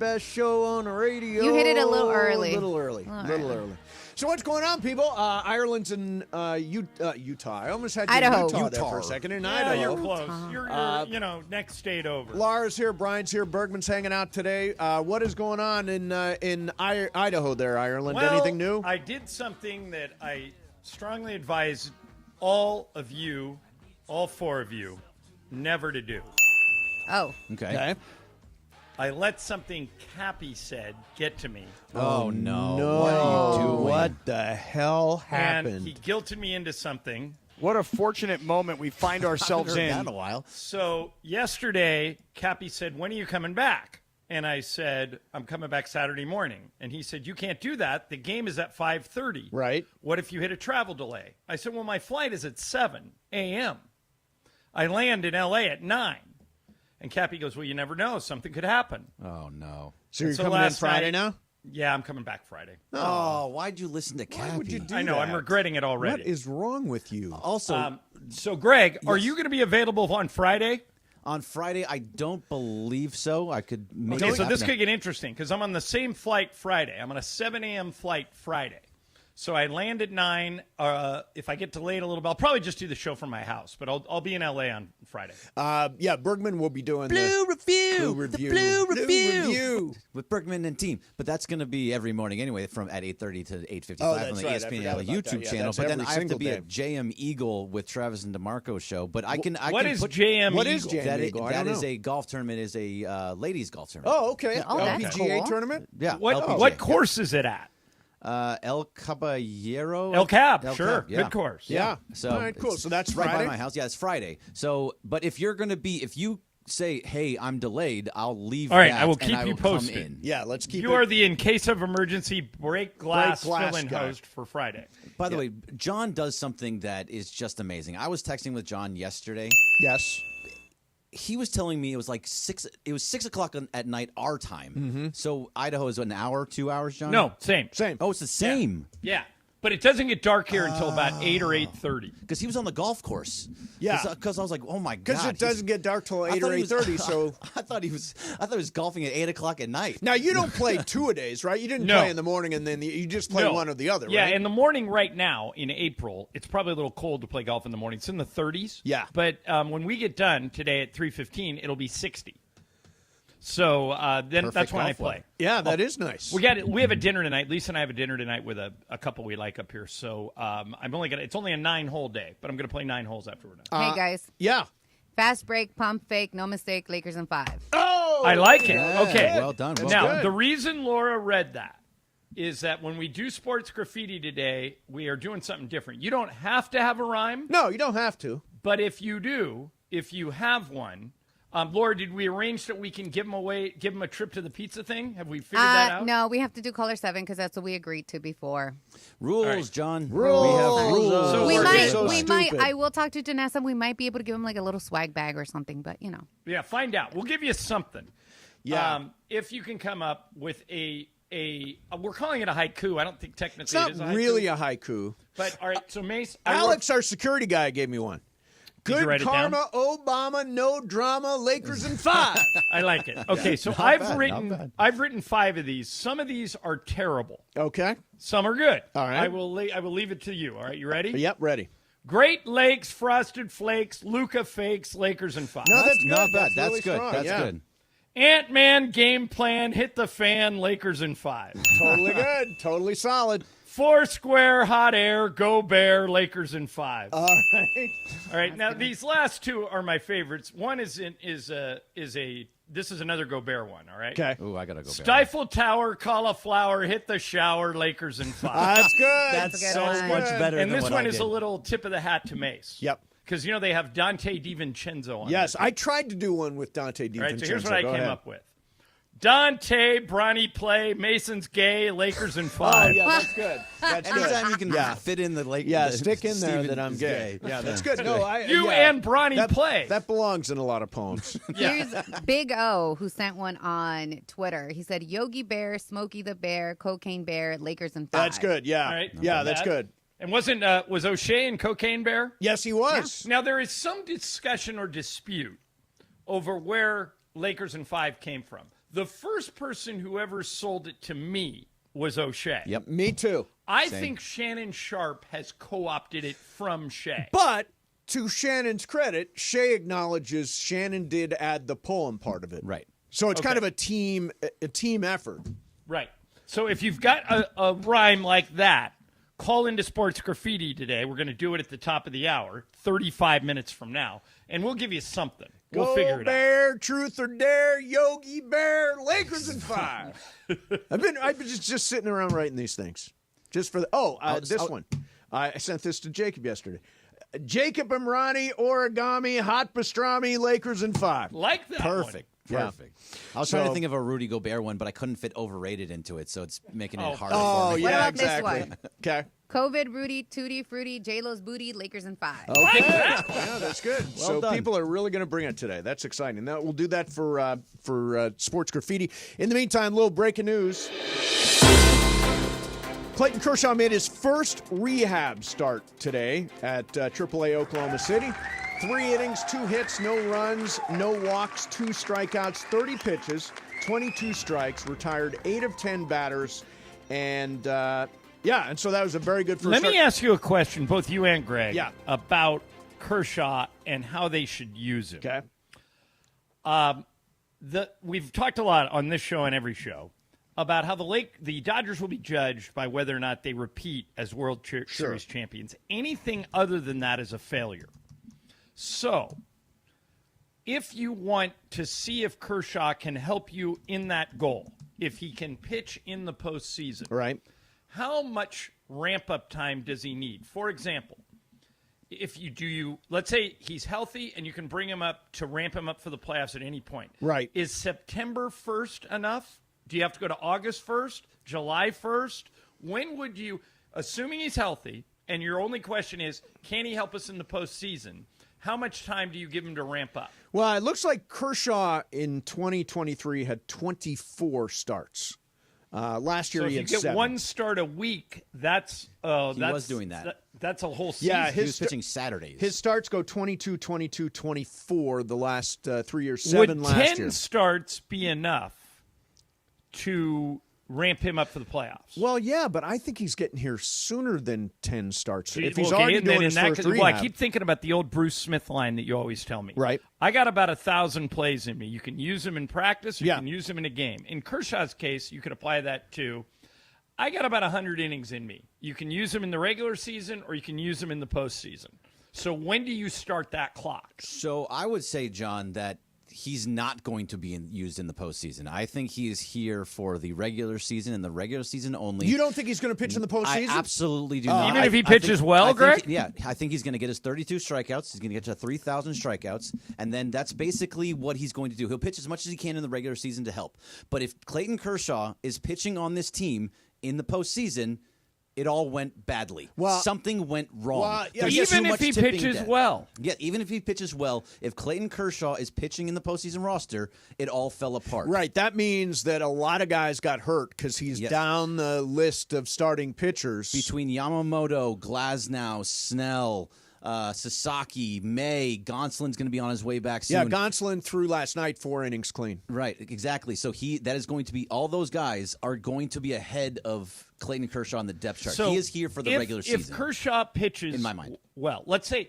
best show on the radio. You hit it a little early. A little early. So what's going on, people? Ireland's in Utah. I almost had you in Utah there for a second. In Idaho. You're close. You're next state over. Laura's here. Brian's here. Bergman's hanging out today. What is going on in Idaho there, Ireland? Well, anything new? I did something that I strongly advise all of you, all four of you, never to do. Oh. Okay. I let something Cappy said get to me. Oh, no. What are you doing? What the hell happened? And he guilted me into something. What a fortunate moment we find ourselves in. That in a while. So yesterday, Cappy said, when are you coming back? And I said, I'm coming back Saturday morning. And he said, you can't do that. The game is at 5:30. Right. What if you hit a travel delay? I said, well, my flight is at 7 a.m. I land in L.A. at 9. And Cappy goes, well, you never know. Something could happen. Oh, no. So you're coming in Friday now? Yeah, I'm coming back Friday. Oh, why'd you listen to Cappy? Why would you do I know. that? I'm regretting it already. What is wrong with you? Also, So, Greg, are you going to be available on Friday? on Friday, I don't believe so. I could maybe. Okay, so this could get interesting because I'm on the same flight Friday. I'm on a 7 a.m. flight Friday. So I land at 9. If I get delayed a little bit, I'll probably just do the show from my house. But I'll be in L.A. on Friday. Yeah, Bergman will be doing Blue Review. Review. The Blue Review. Review. With Bergman and team. But that's going to be every morning anyway from at 8:30 to 8:55 on the ESPN YouTube channel. But then I have to be at JM Eagle with Travis and DeMarco show. But I can What is JM What Eagle? is JM Eagle? I That don't is know. a golf tournament, is a ladies golf tournament. Oh, okay. Oh, that's LPGA cool. tournament? Yeah. What LPGA. course is it at? El Caballero. El Cab, El sure. Cab, yeah. Good course. Yeah. So all right, cool. it's So that's right Friday? by my house. Yeah, it's Friday. So, but if you're going to be, if you say, hey, I'm delayed, I'll leave. All right, that I will and keep I you will come posted. in. Yeah, let's keep You it. are the in case of emergency break glass fill-in guy. host for Friday. By the way, John does something that is just amazing. I was texting with John yesterday. Yes. He was telling me it was like 6. It was 6 o'clock at night our time. Mm-hmm. So Idaho is an hour, 2 hours, John. No, same. Same. Oh, it's the same. Yeah. But it doesn't get dark here until about 8 or 8:30. Because he was on the golf course. Yeah. Because I was like, oh my god. Because it doesn't get dark till I 8 thought or he was- 8:30, so... I thought he was golfing at 8 o'clock at night. Now, you don't play two-a-days, right? You didn't No. play in the morning and then you just play No. one or the other, Yeah, right? in the morning right now, in April, it's probably a little cold to play golf in the morning. It's in the 30s. Yeah. But when we get done today at 3:15, it'll be 60. So then Perfect that's when I golf play. weather. Yeah, that is nice. We have a dinner tonight. Lisa and I have a dinner tonight with a couple we like up here. So it's only a 9-hole day, but I'm gonna play 9 holes after we're done. Hey, guys. Yeah. Fast break, pump fake, no mistake, Lakers in 5. Oh! I like it. Yeah, Okay. well done. Well Now, good. the reason Laura read that is that when we do sports graffiti today, we are doing something different. You don't have to have a rhyme, No, you don't have to. but if you do, if you have one, Laura, did we arrange that we can give them a trip to the pizza thing? Have we figured that out? No, we have to do caller 7 because that's what we agreed to before. Rules, All right. John. Rules. We have rules. So we we're might, so we might. stupid. I will talk to Janessa. We might be able to give him like a little swag bag or something, but you know. Yeah, find out. We'll give you something. Yeah. If you can come up with we're calling it a haiku. I don't think technically It's not it is a haiku. really a haiku. But, all right, so Mace. Alex, our security guy, gave me one. Did you Good write it down? karma, Obama, no drama, Lakers in 5. I like it. Okay, so I've written 5 of these. Some of these are terrible. Okay. Some are good. All right. I will leave it to you. All right, you ready? Yep, ready. Great Lakes, Frosted Flakes, Luca Fakes, Lakers in 5. No, that's Not good. bad. That's really good. strong, That's yeah. good. Ant-Man game plan, hit the fan, Lakers in 5. Totally good. Totally solid. Foursquare, hot air, go bear, Lakers in 5. All right. All right, now these last 2 are my favorites. One this is another go bear one, all right? Okay. Ooh, I gotta go. Stifle Tower, cauliflower, hit the shower, Lakers in 5. That's good. That's a good so one. much better. And than this what one I is did. a little tip of the hat to Mace. Yep. Because, they have Dante DiVincenzo on Yes, there. I tried to do one with Dante DiVincenzo. All right, so here's what I Go came ahead. up with. Dante, Bronny play, Mason's gay, Lakers in 5. Oh, yeah, that's good. That's good. Anytime you can Yeah. fit in the lake. Yeah, the stick in there Steven that I'm is gay. Yeah, that's good. No, You yeah. and Bronny play. That belongs in a lot of poems. Here's Big O, who sent one on Twitter. He said, Yogi Bear, Smokey the Bear, Cocaine Bear, Lakers in 5. That's good. Yeah. All right, Yeah, not that's bad. good. And was O'Shea and Cocaine Bear? Yes, he was. Now, there is some discussion or dispute over where Lakers in 5 came from. The first person who ever sold it to me was O'Shea. Yep. Me too. I think Shannon Sharp has co-opted it from Shea. But to Shannon's credit, Shea acknowledges Shannon did add the poem part of it. Right. So it's kind of a team effort. Right. So if you've got a rhyme like that, call into Sports Graffiti today. We're going to do it at the top of the hour, 35 minutes from now, and we'll give you something. We'll figure it Bear, out. Truth or dare, Yogi Bear, Lakers in 5. I've been just sitting around writing these things. Just for this one. I sent this to Jacob yesterday. Jacob Imrani, origami, hot pastrami, Lakers in 5. Like that. Perfect. Yeah. Perfect. I was trying to think of a Rudy Gobert one, but I couldn't fit overrated into it, so it's making it harder for me. What about exactly. this one? Okay. COVID, Rudy, Tutti, Fruity, J-Lo's booty, Lakers in 5. Okay. Yeah, that's good. So done. people are really going to bring it today. That's exciting. Now, we'll do that for Sports Graffiti. In the meantime, a little breaking news. Clayton Kershaw made his first rehab start today at AAA Oklahoma City. 3 innings, 2 hits, no runs, no walks, 2 strikeouts, 30 pitches, 22 strikes, retired 8 of 10 batters, and and so that was a very good first Let start. me ask you a question, both you and Greg, Yeah. about Kershaw and how they should use him. Okay. We've talked a lot on this show and every show about how the Dodgers will be judged by whether or not they repeat as World Series champions. Anything other than that is a failure. So, if you want to see if Kershaw can help you in that goal, if he can pitch in the postseason, Right. how much ramp-up time does he need? For example, let's say he's healthy and you can bring him up to ramp him up for the playoffs at any point. Right. Is September 1st enough? Do you have to go to August 1st, July 1st? When would you, assuming he's healthy, and your only question is, can he help us in the postseason? How much time do you give him to ramp up? Well, it looks like Kershaw in 2023 had 24 starts. Last year So he if had you get 7. 1 start a week, that's He was doing that. That's a whole season. Yeah, He was pitching Saturdays. His starts go 22, 22, 24 the last 3 years, 7 Would last 10 year. starts be enough to ramp him up for the playoffs? Well, yeah, but I think he's getting here sooner than 10 starts. If he's Okay, already and then doing in his that first case- rehab. I keep thinking about the old Bruce Smith line that you always tell me. Right. I got about 1,000 plays in me. You can use them in practice, or you Yeah. can use them in a game. In Kershaw's case, you could apply that to, I got about 100 innings in me. You can use them in the regular season, or you can use them in the postseason. So when do you start that clock? So I would say, John, that he's not going to be used in the postseason. I think he is here for the regular season and the regular season only. You don't think he's going to pitch in the postseason? I absolutely do not. Even if he pitches well, Greg? I think he's going to get his 32 strikeouts. He's going to get to 3,000 strikeouts, and then that's basically what he's going to do. He'll pitch as much as he can in the regular season to help. But if Clayton Kershaw is pitching on this team in the postseason, it all went badly. Well, something went wrong. well, yeah, There's even too if much he tipping pitches debt. well. Yeah, even if he pitches well, if Clayton Kershaw is pitching in the postseason roster, it all fell apart. Right. That means that a lot of guys got hurt because he's down the list of starting pitchers. Between Yamamoto, Glasnow, Snell, Sasaki, May, Gonsolin's going to be on his way back soon. Yeah, Gonsolin threw last night 4 innings clean. Right, exactly. So that is going to be, all those guys are going to be ahead of Clayton Kershaw on the depth chart. So he is here for the regular season. If Kershaw pitches, in my mind, well, let's say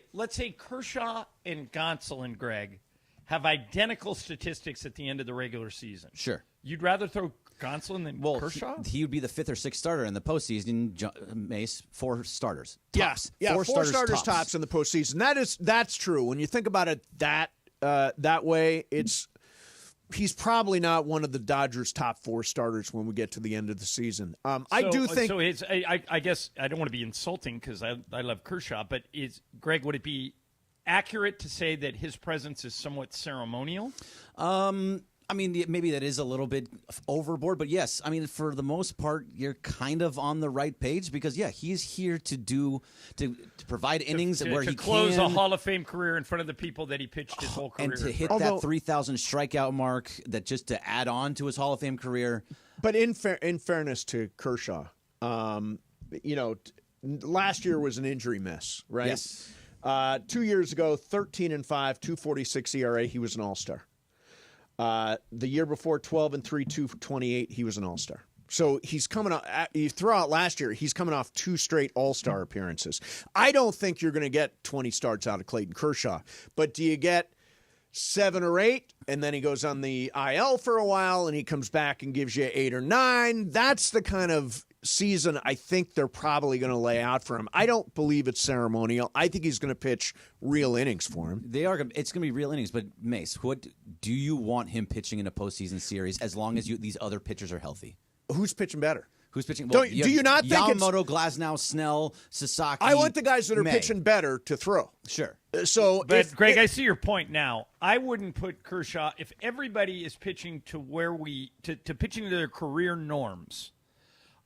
Kershaw and Gonsolin, Greg, have identical statistics at the end of the regular season. Sure. You'd rather throw Gonsolin than Kershaw? He would be the 5th or 6th starter in the postseason. Mace, 4 starters. Tops. Yeah, 4 starters tops in the postseason. That's true. When you think about it that way, he's probably not one of the Dodgers' top 4 starters when we get to the end of the season. I do think. So I guess I don't want to be insulting because I love Kershaw, but Greg, would it be accurate to say that his presence is somewhat ceremonial? I mean, maybe that is a little bit overboard, but yes, I mean, for the most part, you're kind of on the right page because, he's here to provide innings where he can. To close a Hall of Fame career in front of the people that he pitched his whole career. And to hit that 3,000 strikeout mark, that just to add on to his Hall of Fame career. But in fairness to Kershaw, last year was an injury mess, right? Yes. 2 years ago, 13-5, 2.46 ERA, he was an all-star. The year before, 12 and 3, 228, he was an All-Star. So he's coming off, you throw out last year, he's coming off 2 straight All-Star appearances. I don't think you're going to get 20 starts out of Clayton Kershaw, but do you get 7 or 8, and then he goes on the IL for a while, and he comes back and gives you 8 or 9? That's the kind of season I think they're probably going to lay out for him. I don't believe it's ceremonial. I think he's going to pitch real innings for him. It's going to be real innings, but Mace, what do you want him pitching in a postseason series as long as these other pitchers are healthy? Who's pitching better? Who's pitching? Do you not think Yamamoto, Glasnow, Snell, Sasaki? I want the guys that are May. pitching better to throw. Sure. But Greg, I see your point now. I wouldn't put Kershaw if everybody is pitching to to pitching to their career norms.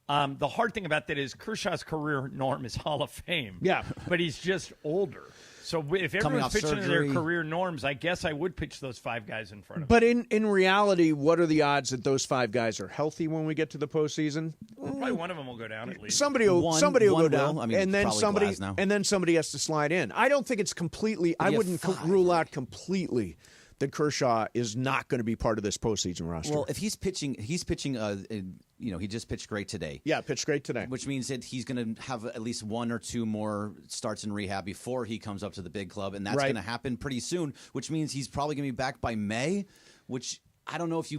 The hard thing about that is Kershaw's career norm is Hall of Fame. Yeah, but he's just older. So if everyone's pitching to their career norms, I guess I would pitch those 5 guys in front of him. But in reality, what are the odds that those 5 guys are healthy when we get to the postseason? Probably one of them will go down at least. Somebody will go down, I mean, and then somebody has to slide in. I don't think it's completely. I wouldn't rule out completely that Kershaw is not going to be part of this postseason roster. Well, if he's pitching. He just pitched great today. Yeah, pitched great today. Which means that he's going to have at least 1 or 2 more starts in rehab before he comes up to the big club, and that's going to happen pretty soon. Which means he's probably going to be back by May. Which I don't know if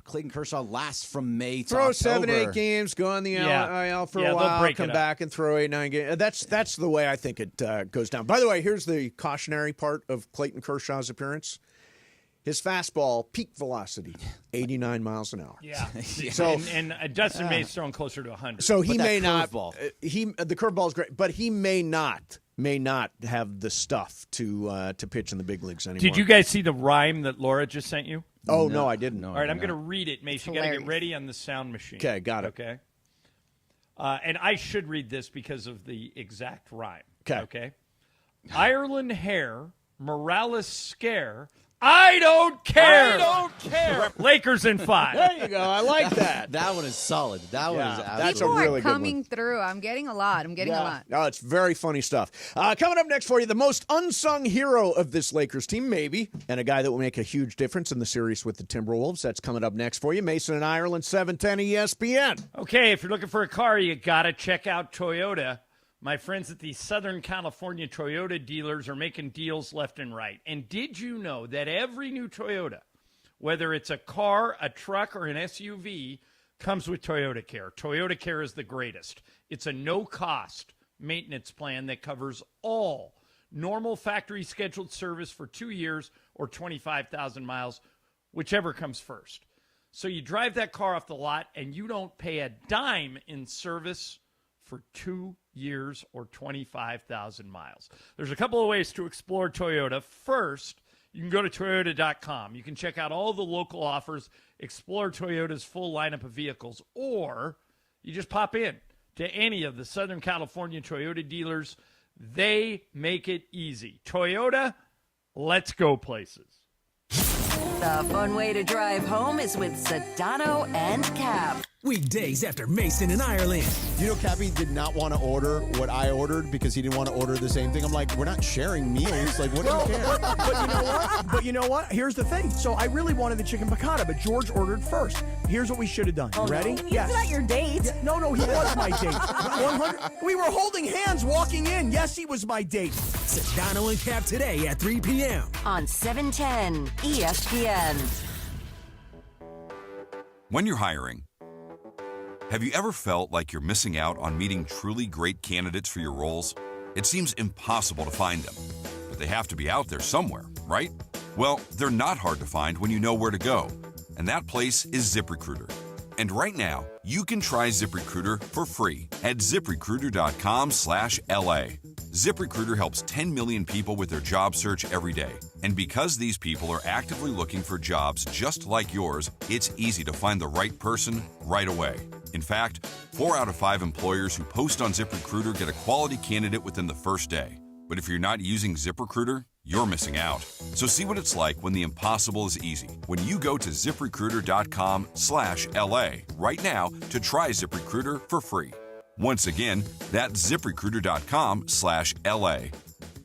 Clayton Kershaw lasts from May to throw October. 7-8 games, go on the IL for a while, come back and throw 8-9 games. That's the way I think it goes down. By the way, here's the cautionary part of Clayton Kershaw's appearance. His fastball, peak velocity, 89 miles an hour. Yeah. So and Dustin May's throwing closer to 100. So he may not. The curveball is great, but he may not have the stuff to pitch in the big leagues anymore. Did you guys see the rhyme that Laura just sent you? Oh no, I didn't. All right, I'm going to read it, Mace. You got to get ready on the sound machine. Okay, got it. Okay. And I should read this because of the exact rhyme. Okay. Ireland hair, Morales scare. I don't care. Lakers in 5. There you go. I like that. That one is solid. That's People a really are good coming one. through. I'm getting a lot. a lot. No, it's very funny stuff. Coming up next for you, the most unsung hero of this Lakers team, maybe, and a guy that will make a huge difference in the series with the Timberwolves. That's coming up next for you. Mason and Ireland, 710 ESPN. Okay, if you're looking for a car, you got to check out Toyota. My friends at the Southern California Toyota dealers are making deals left and right. And did you know that every new Toyota, whether it's a car, a truck, or an SUV, comes with Toyota Care? Toyota Care is the greatest. It's a no-cost maintenance plan that covers all normal factory scheduled service for 2 years or 25,000 miles, whichever comes first. So you drive that car off the lot and you don't pay a dime in service for 2 years or 25,000 miles. There's a couple of ways to explore Toyota. First, you can go to Toyota.com. You can check out all the local offers, explore Toyota's full lineup of vehicles, or you just pop in to any of the Southern California Toyota dealers. They make it easy. Toyota, let's go places. The fun way to drive home is with Sedano and Cap. Weekdays after Mason and Ireland. You know, Cappy did not want to order what I ordered because he didn't want to order the same thing. I'm like, we're not sharing meals. Like, what do you care? But you know what? Here's the thing. So I really wanted the chicken piccata, but George ordered first. Here's what we should have done. You ready? No. He's not your date. Yeah, no, he was my date. 100. We were holding hands walking in. Yes, he was my date. Sedano and Cap today at 3 p.m. on 710 ESPN. When you're hiring, have you ever felt like you're missing out on meeting truly great candidates for your roles? It seems impossible to find them, but they have to be out there somewhere, right? Well, they're not hard to find when you know where to go, and that place is ZipRecruiter. And right now, you can try ZipRecruiter for free at ZipRecruiter.com/LA. ZipRecruiter helps 10 million people with their job search every day. And because these people are actively looking for jobs just like yours, it's easy to find the right person right away. In fact, 4 out of 5 employers who post on ZipRecruiter get a quality candidate within the first day. But if you're not using ZipRecruiter, you're missing out. So see what it's like when the impossible is easy. When you go to ZipRecruiter.com/LA right now to try ZipRecruiter for free. Once again, that's ZipRecruiter.com/LA.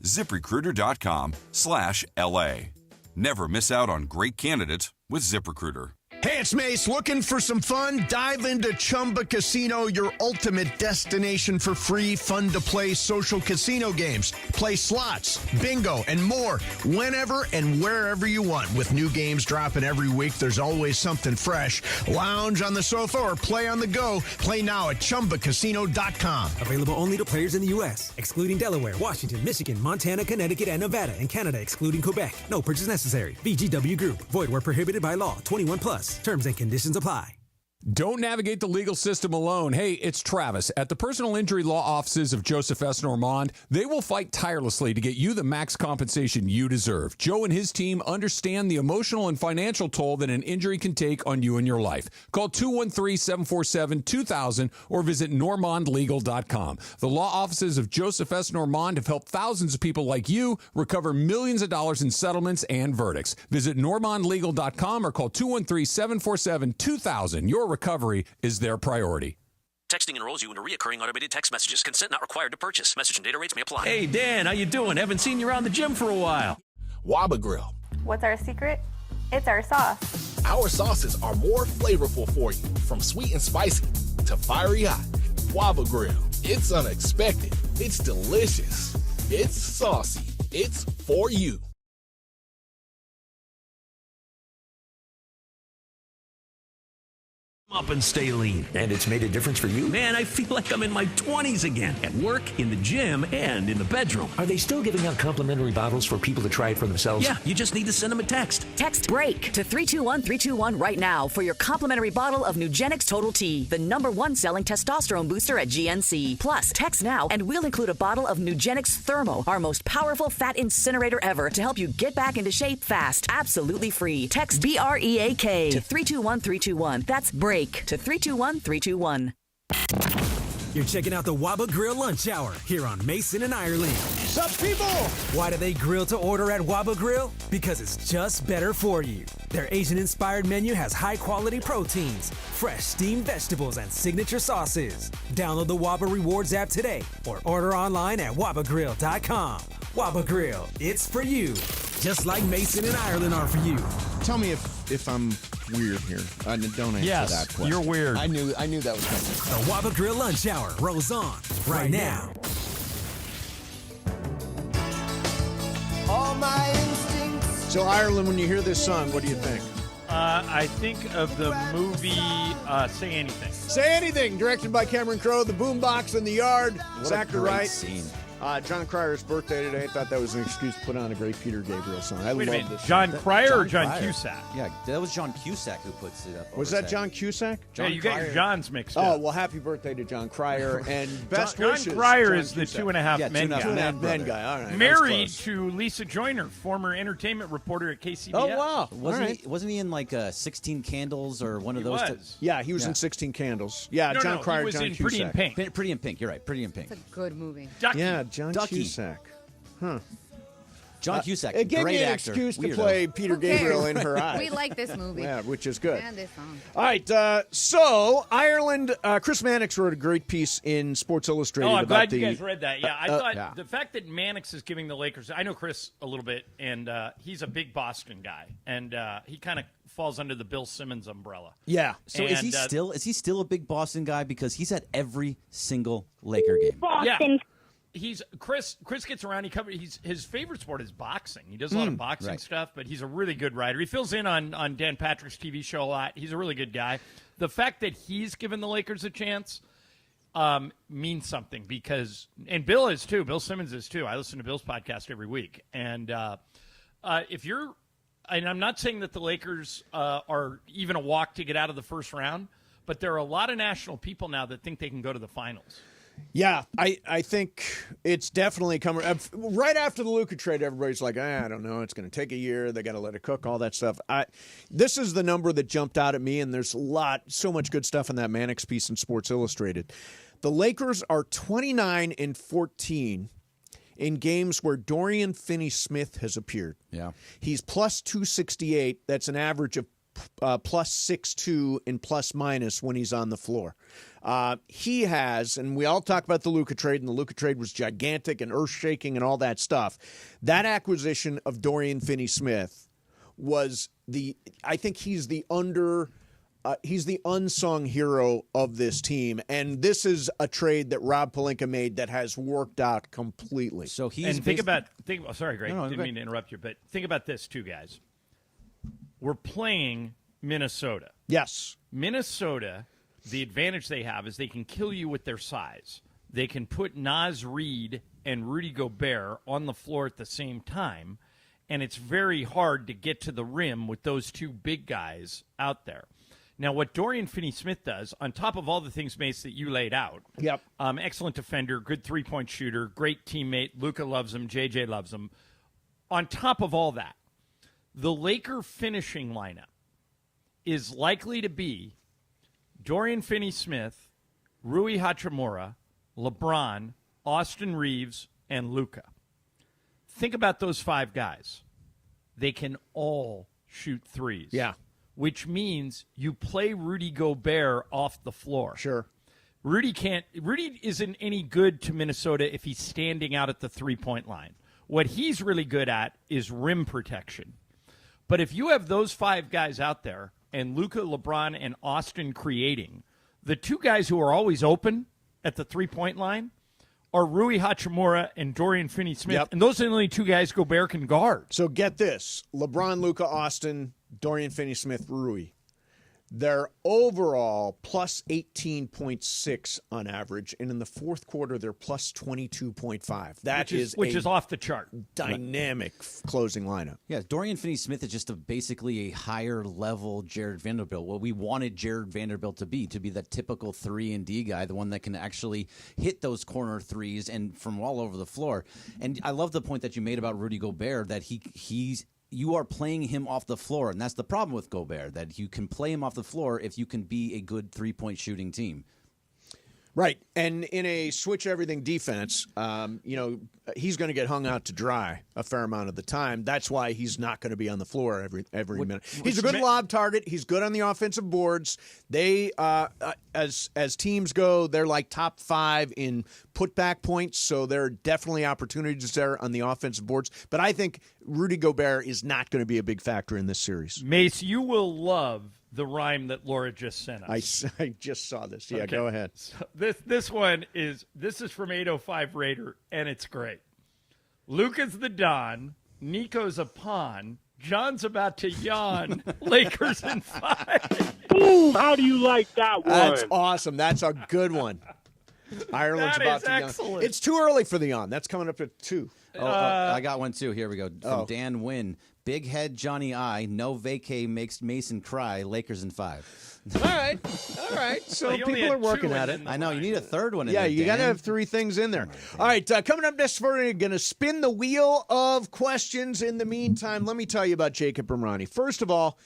ZipRecruiter.com/LA. Never miss out on great candidates with ZipRecruiter. Hey, it's Mace. Looking for some fun? Dive into Chumba Casino, your ultimate destination for free, fun-to-play social casino games. Play slots, bingo, and more whenever and wherever you want. With new games dropping every week, there's always something fresh. Lounge on the sofa or play on the go. Play now at ChumbaCasino.com. Available only to players in the U.S., excluding Delaware, Washington, Michigan, Montana, Connecticut, and Nevada, and Canada, excluding Quebec. No purchase necessary. VGW Group. Void where prohibited by law. 21 plus. Terms and conditions apply. Don't navigate the legal system alone. Hey, it's Travis. At the personal injury law offices of Joseph S. Normand, they will fight tirelessly to get you the max compensation you deserve. Joe and his team understand the emotional and financial toll that an injury can take on you and your life. Call 213-747-2000 or visit normandlegal.com. The law offices of Joseph S. Normand have helped thousands of people like you recover millions of dollars in settlements and verdicts. Visit normandlegal.com or call 213-747-2000. Your recovery is their priority. Texting enrolls you into recurring automated text messages. Consent not required to purchase. Message and data rates may apply. Hey, Dan, how you doing? Haven't seen you around the gym for a while. Waba Grill. What's our secret? It's our sauce. Our sauces are more flavorful for you, from sweet and spicy to fiery hot. Waba Grill. It's unexpected. It's delicious. It's saucy. It's for you. Up and stay lean. And it's made a difference for you? Man, I feel like I'm in my 20s again. At work, in the gym, and in the bedroom. Are they still giving out complimentary bottles for people to try it for themselves? Yeah, you just need to send them a text. Text BREAK to 321-321 right now for your complimentary bottle of Nugenix Total T, the #1 selling testosterone booster at GNC. Plus, text now and we'll include a bottle of Nugenix Thermo, our most powerful fat incinerator ever, to help you get back into shape fast. Absolutely free. Text BREAK to 321-321. That's BREAK to 321-321. You're checking out the Waba Grill Lunch Hour here on Mason and Ireland. Sup, people? Why do they grill to order at Waba Grill? Because it's just better for you. Their Asian-inspired menu has high-quality proteins, fresh steamed vegetables, and signature sauces. Download the Waba Rewards app today or order online at wabagrill.com. Waba Grill, it's for you. Just like Mason and Ireland are for you. Tell me if I'm weird here. Don't answer that question. You're weird. I knew that was coming. The Waba Grill Lunch Hour rolls on right now. All my instincts. So, Ireland, when you hear this song, what do you think? I think of the movie Say Anything. Say Anything, directed by Cameron Crowe, The Boombox in the Yard. What a great scene. John Cryer's birthday today. I thought that was an excuse to put on a great Peter Gabriel song. I Wait a love minute, this. John Cryer or John Cryer. Cusack? Yeah, that was John Cusack who puts it up. Was that John Cusack? Yeah, you got your Johns mixed Oh, up. well, happy birthday to John Cryer. And best John wishes. Cryer John is the Cusack. 2.5 Men guy. 2.5 Men guy. All right. Married that's to Lisa Joyner, former entertainment reporter at KCBS. Oh, wow. Wasn't he in like 16 Candles or one of He those? was. Yeah, he was in 16 Candles. Yeah, No, John no, Cryer, he was John in Cusack. Pretty in Pink. Pretty in Pink. You're right. Pretty in Pink. It's a good movie. Ducky. Yeah, John Ducky. Cusack. Huh. John Cusack, It gave great me an actor. excuse to Weirdo. play Peter Who cares? Gabriel in her eyes. We like this movie. Yeah, which is good. And this song. All right, so Ireland, Chris Mannix wrote a great piece in Sports Illustrated Oh, I'm about glad you guys read that. Yeah, I thought yeah. the fact that Mannix is giving the Lakers, I know Chris a little bit, and he's a big Boston guy, and he kind of falls under the Bill Simmons umbrella. Yeah. So is he still a big Boston guy because he's at every single Laker game? Yeah. Chris gets around. His favorite sport is boxing. He does a lot of boxing stuff, but he's a really good writer. He fills in on Dan Patrick's TV show a lot. He's a really good guy. The fact that he's given the Lakers a chance means something because, and Bill is too. Bill Simmons is too. I listen to Bill's podcast every week, and if you're, and I'm not saying that the Lakers are even a walk to get out of the first round, but there are a lot of national people now that think they can go to the finals. Yeah, I think it's definitely coming. Right after the Luka trade, everybody's like, I don't know, it's going to take a year. They got to let it cook, all that stuff. This is the number that jumped out at me, and there's so much good stuff in that Mannix piece in Sports Illustrated. The Lakers are 29-14 in games where Dorian Finney-Smith has appeared. Yeah. He's plus 268. That's an average of plus 6.2 and plus minus when he's on the floor. He has, and we all talk about the Luka trade, and the Luka trade was gigantic and earth-shaking and all that stuff. That acquisition of Dorian Finney-Smith I think he's the unsung hero of this team, and this is a trade that Rob Pelinka made that has sorked out completely. So sorry, Greg, didn't mean to interrupt you, but think about this too, guys. We're playing Minnesota. Yes. Minnesota, the advantage they have is they can kill you with their size. They can put Naz Reid and Rudy Gobert on the floor at the same time, and it's very hard to get to the rim with those two big guys out there. Now, what Dorian Finney-Smith does, on top of all the things, Mace, that you laid out, excellent defender, good three-point shooter, great teammate, Luka loves him, JJ loves him. On top of all that, the Laker finishing lineup is likely to be Dorian Finney-Smith, Rui Hachimura, LeBron, Austin Reeves, and Luka. Think about those 5 guys. They can all shoot threes. Yeah. Which means you play Rudy Gobert off the floor. Sure. Rudy isn't any good to Minnesota if he's standing out at the three-point line. What he's really good at is rim protection. But if you have those 5 guys out there and Luka, LeBron, and Austin creating, the 2 guys who are always open at the three-point line are Rui Hachimura and Dorian Finney-Smith. Yep. And those are the only 2 guys Gobert can guard. So get this. LeBron, Luka, Austin, Dorian Finney-Smith, Rui. They're overall plus 18.6 on average, and in the fourth quarter, they're plus 22.5. Which is off the chart. Dynamic closing lineup. Yeah, Dorian Finney-Smith is just basically a higher-level Jared Vanderbilt, what we wanted Jared Vanderbilt to be that typical 3-and-D guy, the one that can actually hit those corner threes and from all over the floor. And I love the point that you made about Rudy Gobert, that you are playing him off the floor, and that's the problem with Gobert, that you can play him off the floor if you can be a good three-point shooting team. Right, and in a switch-everything defense, he's going to get hung out to dry a fair amount of the time. That's why he's not going to be on the floor every minute. He's a good lob target. He's good on the offensive boards. They, as teams go, they're like top 5 in putback points, so there are definitely opportunities there on the offensive boards. But I think Rudy Gobert is not going to be a big factor in this series. Mace, you will love the rhyme that Laura just sent us. I just saw this. Yeah, okay. Go ahead. So this is from 805 Raider, and it's great. Luka's the Don, Nico's a pawn, John's about to yawn. Lakers in 5. Boom! How do you like that one? That's awesome. That's a good one. Ireland's about to yawn. It's too early for the yawn. That's coming up at 2. I got one too. Here we go. From Dan Wynn. Big head Johnny I. No vacay makes Mason cry. Lakers in 5. All right. So people are working at it. I know. You need a third one in there, there, you got to have 3 things in there. All right. Coming up next, we're going to spin the wheel of questions. In the meantime, let me tell you about Jacob Imrani. First of all,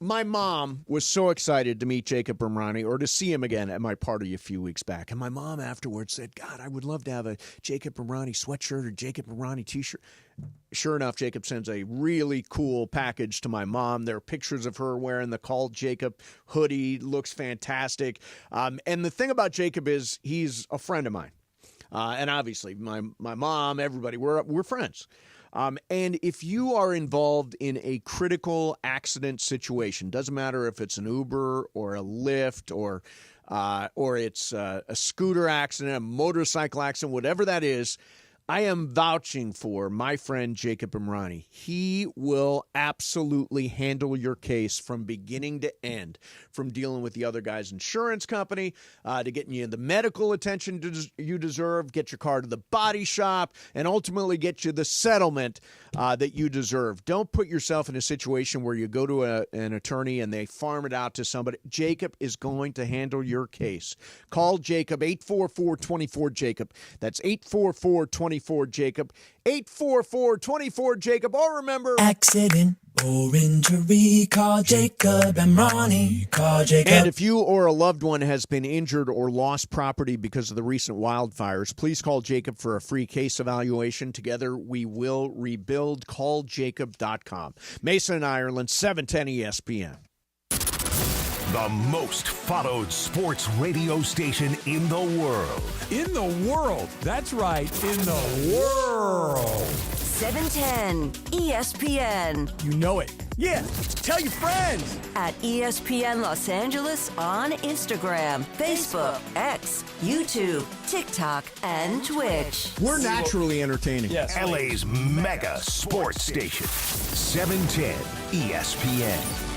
my mom was so excited to meet Jacob Imrani, or to see him again at my party a few weeks back. And my mom afterwards said, God, I would love to have a Jacob Imrani sweatshirt or Jacob Imrani T-shirt. Sure enough, Jacob sends a really cool package to my mom. There are pictures of her wearing the Call Jacob hoodie. Looks fantastic. And the thing about Jacob is he's a friend of mine. And obviously, my mom, everybody, we're friends. And if you are involved in a critical accident situation, doesn't matter if it's an Uber or a Lyft or it's a scooter accident, a motorcycle accident, whatever that is, I am vouching for my friend Jacob Imrani. He will absolutely handle your case from beginning to end, from dealing with the other guy's insurance company to getting you the medical attention you deserve, get your car to the body shop, and ultimately get you the settlement that you deserve. Don't put yourself in a situation where you go to an attorney and they farm it out to somebody. Jacob is going to handle your case. Call Jacob, 844-24-JACOB. That's 844-24-JACOB. 844-24-JACOB. Or remember, accident or injury, call Jacob Imrani. Call Jacob. And if you or a loved one has been injured or lost property because of the recent wildfires, please call Jacob for a free case evaluation. Together we will rebuild. CallJacob.com. Mason and Ireland, 710 ESPN. The most followed sports radio station in the world. In the world. That's right. In the world. 710 ESPN. You know it. Yeah, tell your friends. At ESPN Los Angeles on Instagram, Facebook, X, YouTube, TikTok, and Twitch. We're naturally entertaining. Yes. LA's mega sports station. 710 ESPN.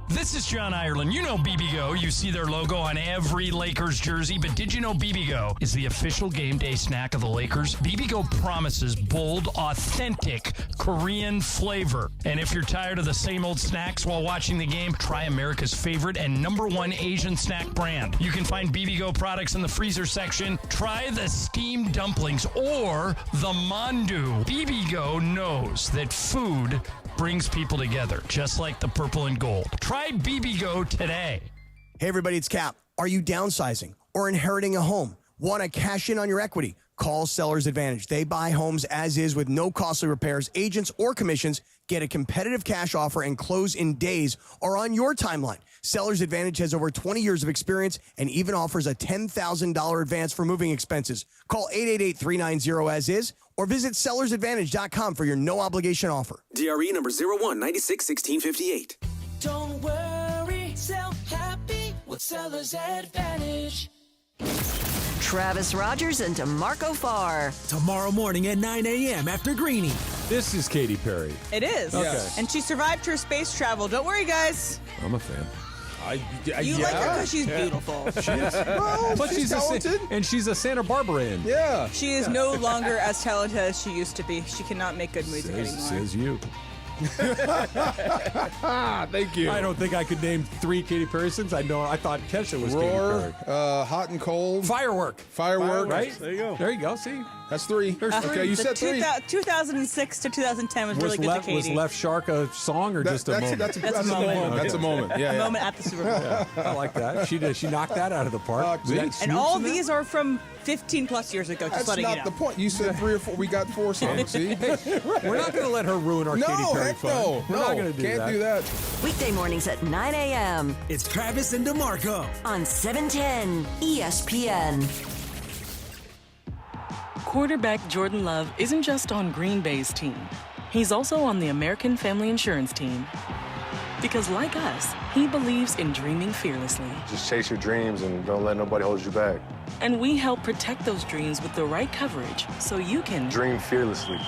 This is John Ireland. You know BBGO. You see their logo on every Lakers jersey, but did you know BBGO is the official game day snack of the Lakers? BBGO promises bold, authentic Korean flavor. And if you're tired of the same old snacks while watching the game, try America's favorite and #1 Asian snack brand. You can find BBGO products in the freezer section. Try the steamed dumplings or the mandu. BBGO knows that food brings people together, just like the purple and gold. Try BBGO today. Hey, everybody, it's Cap. Are you downsizing or inheriting a home? Want to cash in on your equity? Call Sellers Advantage. They buy homes as is with no costly repairs, agents, or commissions. Get a competitive cash offer and close in days or on your timeline. Sellers Advantage has over 20 years of experience and even offers a $10,000 advance for moving expenses. Call 888-390-AS-IS or visit sellersadvantage.com for your no-obligation offer. DRE number 01961658. Don't worry, sell happy with Seller's Advantage. Travis Rogers and DeMarco Farr. Tomorrow morning at 9 a.m. after Greenie. This is Katy Perry. It is. Okay. And she survived her space travel. Don't worry, guys. I'm a fan. You like her because she's beautiful. She is. Well, but she's talented. And she's a Santa Barbarian. Yeah. She is no longer as talented as she used to be. She cannot make good music anymore. Says you. Thank you. I don't think I could name 3 Katy Perry songs. I thought Kesha was Katy Perry. Hot and Cold. Firework. Right? There you go. There you go. See? That's 3. Okay, you said 3. 2006 to 2010 was really good to Katy. Was Left Shark a song or just a moment? That's a moment. That's a moment. Yeah, a moment at the Super Bowl. Yeah, I like that. She knocked that out of the park. And all these are from 15 plus years ago. Just letting you know. That's not the point. You said 3 or 4. We got 4 songs. See? We're not going to let her ruin our Katy Perry fun. No, We're not going to can't do that. Weekday mornings at 9 a.m. It's Travis and DeMarco on 710 ESPN. Quarterback Jordan Love isn't just on Green Bay's team. He's also on the American Family Insurance team. Because like us, he believes in dreaming fearlessly. Just chase your dreams and don't let nobody hold you back. And we help protect those dreams with the right coverage so you can dream fearlessly.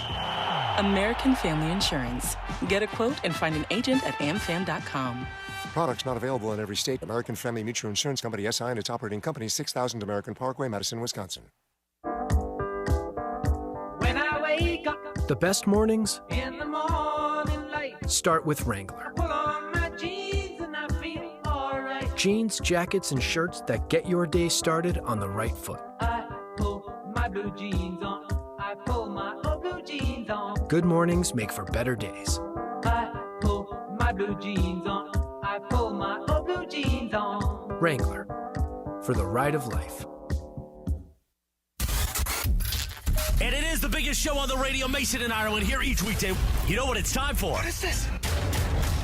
American Family Insurance. Get a quote and find an agent at amfam.com. Products not available in every state. American Family Mutual Insurance Company, SI, and its operating company, 6000 American Parkway, Madison, Wisconsin. When I wake up The best mornings in the morning light, start with Wrangler. pull on my jeans and I feel alright. Jeans, jackets, and shirts that get your day started on the right foot. I pull my blue jeans on. I pull my old blue jeans on. Good mornings make for better days. I pull my blue jeans on. I pull my old blue jeans on. Wrangler, for the ride of life. And it is the biggest show on the radio, Mason and Ireland, here each weekday. You know what it's time for? What is this?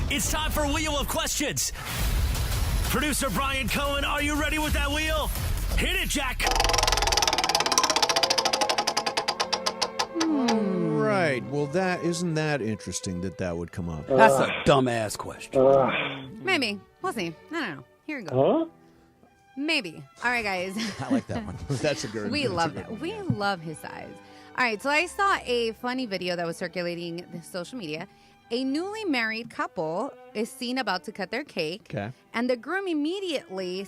It's time for Wheel of Questions. Producer Brian Cohen, are you ready with that wheel? Hit it, Jack. Right. Well, isn't that interesting that would come up? That's a dumbass question. Maybe. We'll see. No. Here we go. Huh? Maybe. All right, guys. I like that one. That's a good. We love that. We love his size. All right, so I saw a funny video that was circulating the social media. A newly married couple is seen about to cut their cake. Okay. And the groom immediately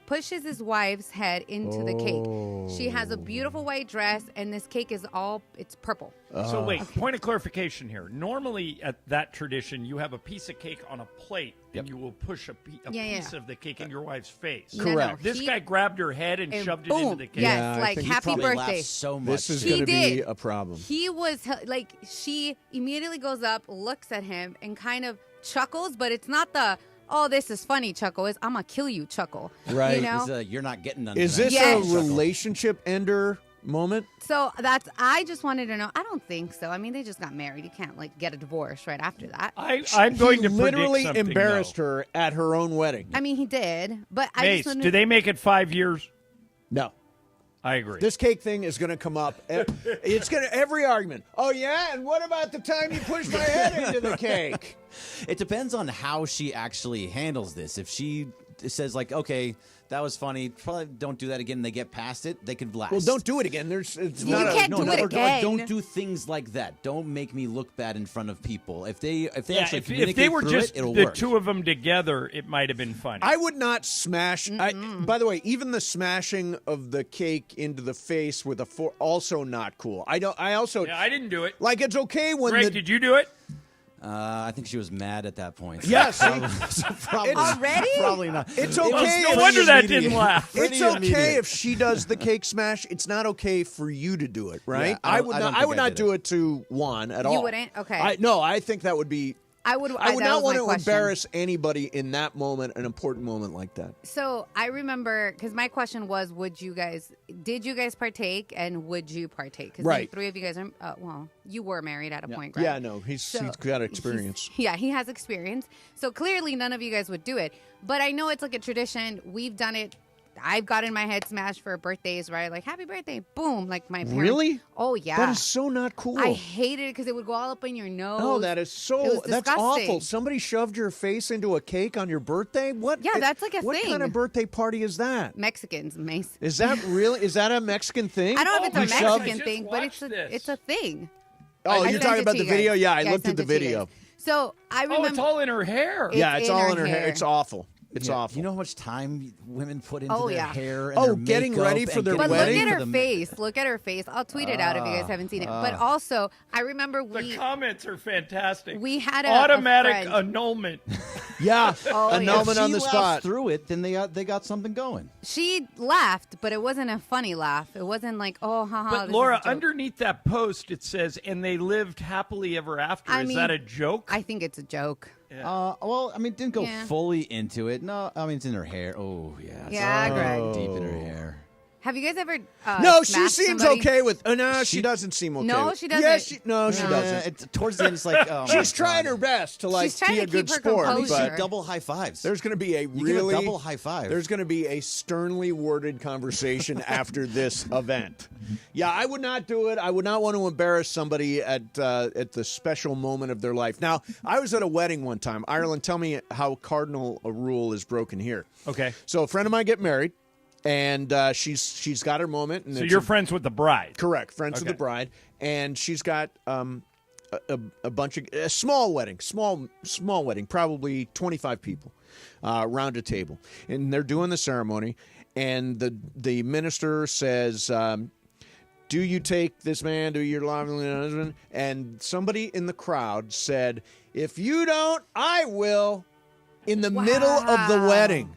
pushes his wife's head into the cake. She has a beautiful white dress, and this cake is it's purple. So wait, point of clarification here. Normally at that tradition, you have a piece of cake on a plate, and you will push a piece of the cake in your wife's face. Correct. This guy grabbed her head and shoved it into the cake. Yes, like happy birthday. So much. This is going to be a problem. He was like, she immediately goes up, looks at him, and kind of chuckles, but it's not the this is funny chuckle. It's I'm gonna kill you chuckle. Right. You know? You're not getting none. Is this a relationship ender moment? So I just wanted to know. I don't think so. I mean, they just got married. You can't get a divorce right after that. I'm going to literally predict something, embarrassed though. her at her own wedding. I mean, he did, but Mace, do they make it 5 years? No. I agree. This cake thing is going to come up. It's going to every argument. Oh yeah, and what about the time you pushed my head into the cake? It depends on how she actually handles this. If she says like, okay, that was funny, probably don't do that again, and they get past it, they could last. Well, don't do it again. Can't do it again. Don't do things like that. Don't make me look bad in front of people. If they actually if communicate they were through just it'll the work. two of them together, it might have been funny. I would not smash. By the way, even the smashing of the cake into the face with a fork, also not cool. I didn't do it. Like, it's okay when Greg, did you do it? I think she was mad at that point. Yes. Probably not. It's okay. No wonder that didn't laugh. It's okay if she does the cake smash. It's not okay for you to do it, right? Yeah, I would not do it to Juan at all. You wouldn't? Okay. No, I think that would be. I would not want to embarrass anybody in that moment, an important moment like that. So I remember, because my question was, did you guys partake, and would you partake? Because Right. the three of you guys are, you were married at a point, Greg. Yeah, no, he's got experience. He has experience. So clearly none of you guys would do it. But I know it's like a tradition. We've done it. I've gotten my head smashed for birthdays, right? Like, happy birthday, boom. Like, my parents. Really? Oh, yeah. That is so not cool. I hated it because it would go all up in your nose. No, that is It was that's disgusting. awful. Somebody shoved your face into a cake on your birthday? What? Yeah, that's like a what thing. What kind of birthday party is that? Mexicans, Mace. Is that a Mexican thing? I don't know if it's a You Mexican thing, but it's a thing. Oh, I you're sent talking it about to the you video? guys. Yeah, I Yeah, looked at sent the it to you video. guys. So I remember. It's all in her hair. Yeah, it's in all her in her hair. hair. It's awful. It's Yeah. awful. You know how much time women put into Oh, their yeah. hair and their getting makeup ready for and their getting But wedding? look at for her the- face. Look at her face. I'll tweet it out if you guys haven't seen it. But also, I remember The comments are fantastic. we had a automatic friend. annulment. Yeah, Oh, yeah. annulment If on she the laughs spot. through it, then they got something going. She laughed, but it wasn't a funny laugh. It wasn't like, oh, haha. But this Laura, is a joke. underneath that post, it says, "And they lived happily ever after." I Is mean, that a joke? I think it's a joke. Well, I mean, didn't go Yeah. fully into it. No, I mean, it's in her hair. Oh, yeah. Yeah, Greg. Deep in her hair. Have you guys ever? No, she smashed seems somebody? okay with. No, she doesn't seem okay. No, with- she doesn't. Yes, she doesn't. It's, towards the end, it's like, oh, She's trying her best to She's trying be to a good keep her sport, composure. but double high fives. there's going to be a You give a really double high five. There's going to be a sternly worded conversation after this event. Yeah, I would not do it. I would not want to embarrass somebody at the special moment of their life. Now, I was at a wedding one time. Ireland, tell me how cardinal a rule is broken here. Okay. So a friend of mine get married, and she's got her moment. And So it's you're friends with the bride. Correct, friends with Okay. the bride, and she's got a bunch of a small wedding, small wedding, probably 25 people around a table, and they're doing the ceremony, and the minister says, "Do you take this man to your lawful husband?" And somebody in the crowd said, "If you don't, I will." In the middle of the wedding,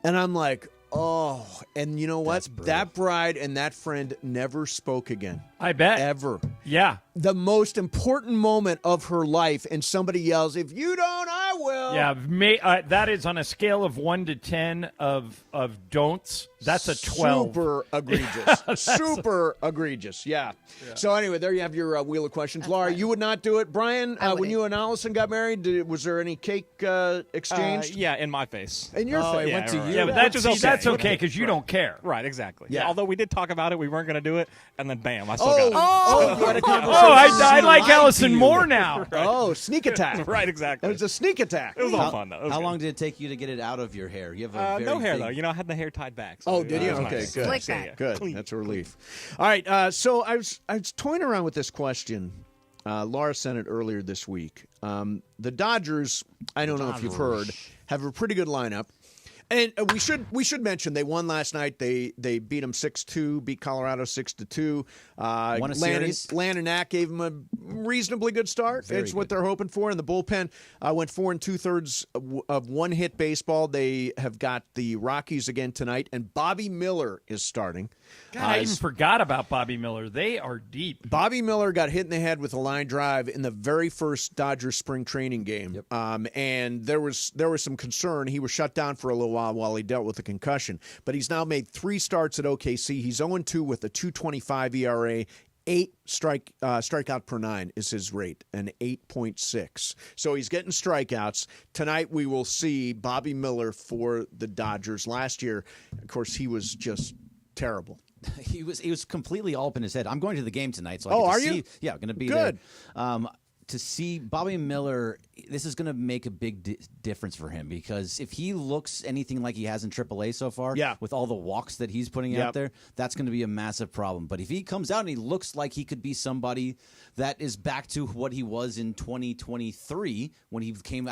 and I'm like, oh, and you know what? That bride and that friend never spoke again. I bet. Ever. Yeah. The most important moment of her life, and somebody yells, "If you don't, I will." Yeah, that is on a scale of 1 to 10 of don'ts. That's a 12. Super egregious. Super egregious. Yeah. So anyway, there you have your wheel of questions. Laura, you would not do it. Brian, when you and Allison got married, was there any cake exchanged? Yeah, in my face. In your face. It went to you. Yeah, but that's okay because you don't care. Right, exactly. Yeah. Although we did talk about it, we weren't going to do it, and then bam, I still got it. You had a conversation. I like Allison more now. Oh, sneak attack. Right, exactly. It was a sneak attack. It was all fun, though. How long did it take you to get it out of your hair? You have a very no hair, big- though. You know, I had the hair tied back. So Oh, did you? it was Okay, nice. good. Slick back. Good. Clean. That's a relief. All right. So I was toying around with this question. Laura sent it earlier this week. The Dodgers, I don't know if you've heard, have a pretty good lineup. And we should mention they won last night. They beat them 6-2, beat Colorado 6-2. Won a series. Landon Knack gave them a reasonably good start. It's what they're hoping for. And the bullpen went 4 2/3 of one-hit baseball. They have got the Rockies again tonight, and Bobby Miller is starting. God, I even forgot about Bobby Miller. They are deep. Bobby Miller got hit in the head with a line drive in the very first Dodgers spring training game. Yep. And there was some concern. He was shut down for a little while he dealt with a concussion. But he's now made 3 starts at OKC. He's 0-2 with a 2.25 ERA. 8 strikeout per 9 is his rate, an 8.6. So he's getting strikeouts. Tonight we will see Bobby Miller for the Dodgers. Last year, of course, he was just terrible. He was completely all up in his head. I'm going to the game tonight, so are you? Yeah, I'm going to be Good. there. To see Bobby Miller, this is going to make a big difference for him because if he looks anything like he has in AAA so far, with all the walks that he's putting out there, that's going to be a massive problem. But if he comes out and he looks like he could be somebody that is back to what he was in 2023 when he came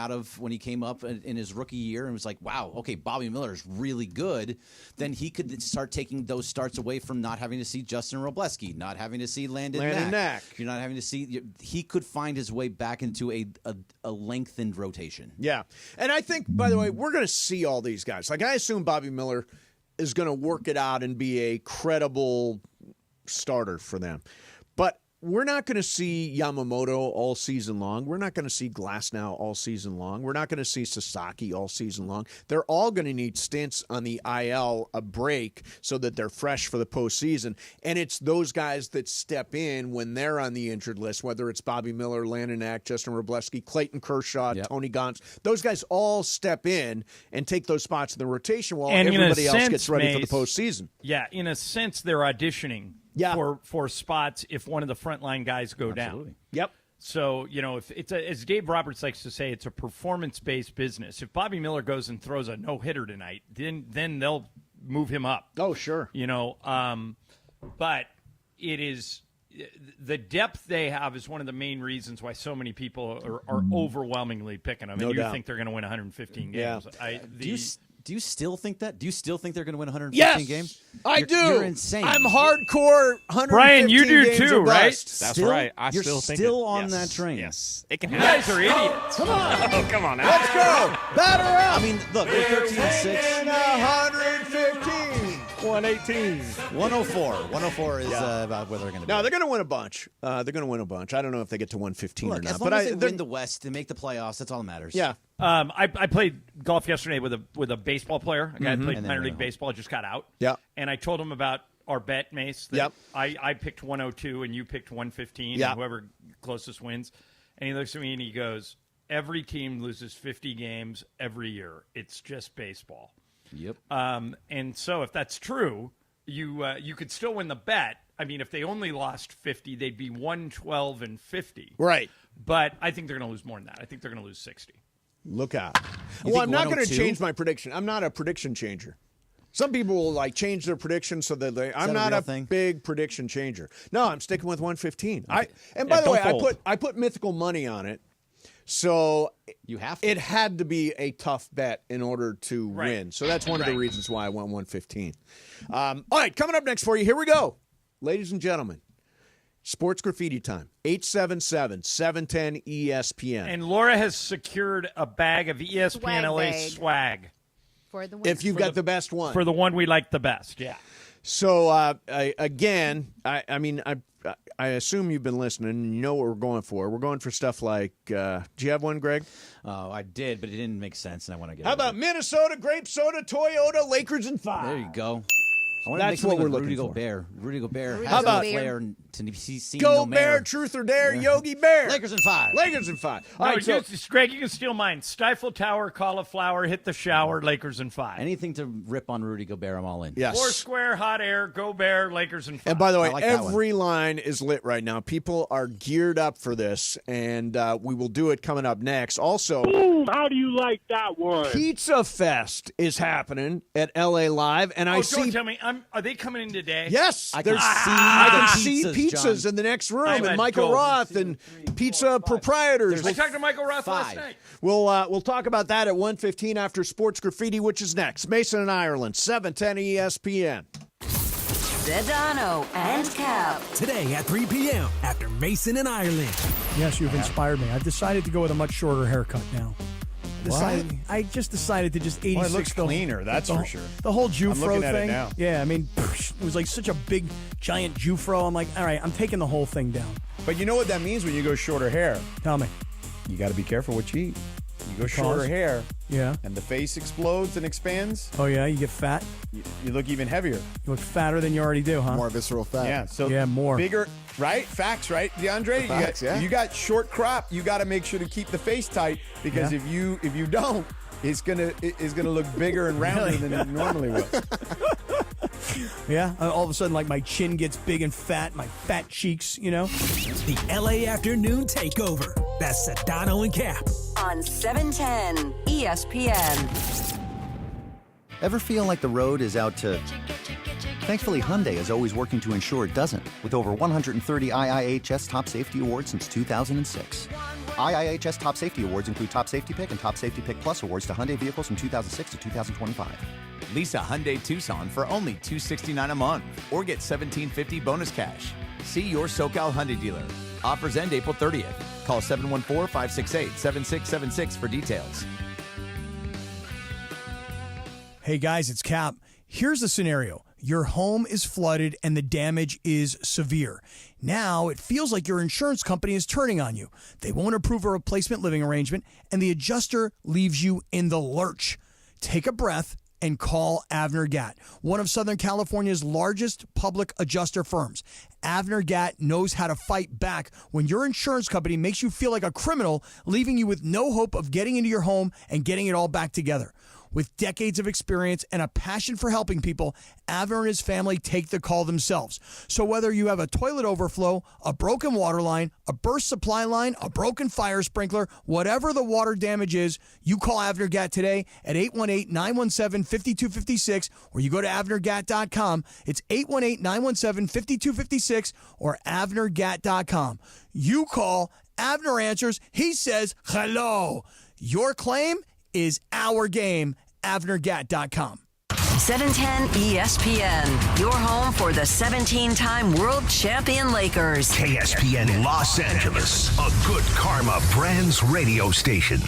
up in his rookie year and was like, wow, okay, Bobby Miller is really good, then he could start taking those starts away from not having to see Justin Robleski, not having to see Landon Knack. You're not having to see. He could find his way back into a lengthened rotation. Yeah. And I think, by the way, we're going to see all these guys. Like, I assume Bobby Miller is going to work it out and be a credible starter for them. But we're not going to see Yamamoto all season long. We're not going to see Glasnow all season long. We're not going to see Sasaki all season long. They're all going to need stints on the IL, a break, so that they're fresh for the postseason. And it's those guys that step in when they're on the injured list, whether it's Bobby Miller, Landon Knack, Justin Robleski, Clayton Kershaw, Tony Gantz. Those guys all step in and take those spots in the rotation while everybody else gets ready for the postseason. Yeah, in a sense, they're auditioning. For spots if one of the frontline guys go down. Yep. So, if it's as Dave Roberts likes to say, it's a performance-based business. If Bobby Miller goes and throws a no-hitter tonight, then they'll move him up. Oh, sure. But it is the depth they have is one of the main reasons why so many people are overwhelmingly picking them. No and you doubt. think they're going to win 115 games. Yeah. Do you still think that? Do you still think they're going to win 115 games? I do. You're insane. I'm hardcore 115 Brian, you do games too, or right? bust. That's Still? right. I You're still think still on that train. Yes. It can You happen. guys are idiots. Come on. Oh, come on now. Let's go. Batter up. I mean, look, we're 13-6. 115. 118. 104. 104 is about where they're going to be. No, they're going to win a bunch. They're going to win a bunch. I don't know if they get to 115 Look, or not. as long but as they win the West, they make the playoffs, that's all that matters. Yeah. I played golf yesterday with a baseball player. A guy who played And then minor went league home. baseball, just got out. Yeah. And I told him about our bet, Mace. That Yep. I picked 102 and you picked 115. Yeah. And whoever closest wins. And he looks at me and he goes, every team loses 50 games every year. It's just baseball. Yep. And so if that's true, you could still win the bet. I mean, if they only lost 50, they'd be 112 and 50. Right. But I think they're going to lose more than that. I think they're going to lose 60. Look out. Well, I'm not going to change my prediction. I'm not a prediction changer. Some people will change their predictions so that I'm not a big prediction changer. No, I'm sticking with 115. Okay. And by the way, I put mythical money on it. So you have to. It had to be a tough bet in order to win. So that's one of the reasons why I went 115. All right, coming up next for you, here we go. Ladies and gentlemen, sports graffiti time. 877-710 ESPN. And Laura has secured a bag of ESPN Swag LA bag. swag. For the win. If you've got the best one. For the one we like the best, yeah. So, I assume you've been listening and you know what we're going for. We're going for stuff like, do you have one, Greg? Oh, I did, but it didn't make sense, and I want to get How rid of about Minnesota, Grape Soda, Toyota, Lakers, and 5? There you go. I want That's to make what we're with looking Rudy for. Gobert. Rudy Gobert How has about a flair to be seen Go no Bear, mayor. Truth or Dare, Yogi Bear. Lakers in 5. Lakers in 5. All No, right, so Greg, you can steal mine. Stifle Tower, Cauliflower, Hit the Shower, Lakers in 5. Anything to rip on Rudy Gobert, I'm all in. yes. Foursquare, Hot Air, Go Bear, Lakers in 5. And by the way, like that every line is lit right now. People are geared up for this, and we will do it coming up next. Also, Boom, how do you like that one? Pizza Fest is happening at LA Live, and I don't see. tell me, are they coming in today? Yes, I can see see pizzas John. in the next room, I'm and at Michael Gold. Roth and pizza proprietors. I talked to Michael Roth last 5. night. We'll talk about that at 1:15 after Sports Graffiti, which is next. Mason and Ireland, 710 ESPN. Sedano and Cap. Today at 3 p.m. after Mason and Ireland. Yes, you've inspired me. I've decided to go with a much shorter haircut now. I just decided to just 86. Well, it looks cleaner, that's for sure. The whole Jufro I'm looking at it thing. now. Yeah, I mean, it was like such a big, giant Jufro. I'm like, all right, I'm taking the whole thing down. But you know what that means when you go shorter hair? Tell me. You got to be careful what you eat. You go shorter hair, Yeah. and the face explodes and expands. Oh, yeah, you get fat. You look even heavier. You look fatter than you already do, huh? More visceral fat. Yeah. So more. bigger, right? Facts, right, DeAndre? Facts, If you got short crop, you got to make sure to keep the face tight because if you don't, it's gonna look bigger and rounder than it normally will. Yeah, all of a sudden, like my chin gets big and fat, my fat cheeks, The LA Afternoon Takeover. That's Sedano and Cap. On 710 ESPN. Ever feel like the road is out to... Thankfully, Hyundai is always working to ensure it doesn't, with over 130 IIHS Top Safety Awards since 2006. IIHS Top Safety Awards include Top Safety Pick and Top Safety Pick Plus awards to Hyundai vehicles from 2006 to 2025. Lease a Hyundai Tucson for only $269 a month or get $1,750 bonus cash. See your SoCal Hyundai dealer. Offers end April 30th. Call 714-568-7676 for details. Hey guys, it's Cap. Here's the scenario. Your home is flooded and the damage is severe. Now it feels like your insurance company is turning on you. They won't approve a replacement living arrangement and the adjuster leaves you in the lurch. Take a breath and call Avner Gatt, one of Southern California's largest public adjuster firms. Avner Gatt knows how to fight back when your insurance company makes you feel like a criminal, leaving you with no hope of getting into your home and getting it all back together. With decades of experience and a passion for helping people, Avner and his family take the call themselves. So whether you have a toilet overflow, a broken water line, a burst supply line, a broken fire sprinkler, whatever the water damage is, you call Avner Gatt today at 818-917-5256 or you go to avnergatt.com. It's 818-917-5256 or avnergatt.com. You call, Avner answers, he says hello. Your claim is our game. avnergatt.com. 710 ESPN, your home for the 17-time world champion Lakers. KSPN Los Angeles, a good karma brands radio station.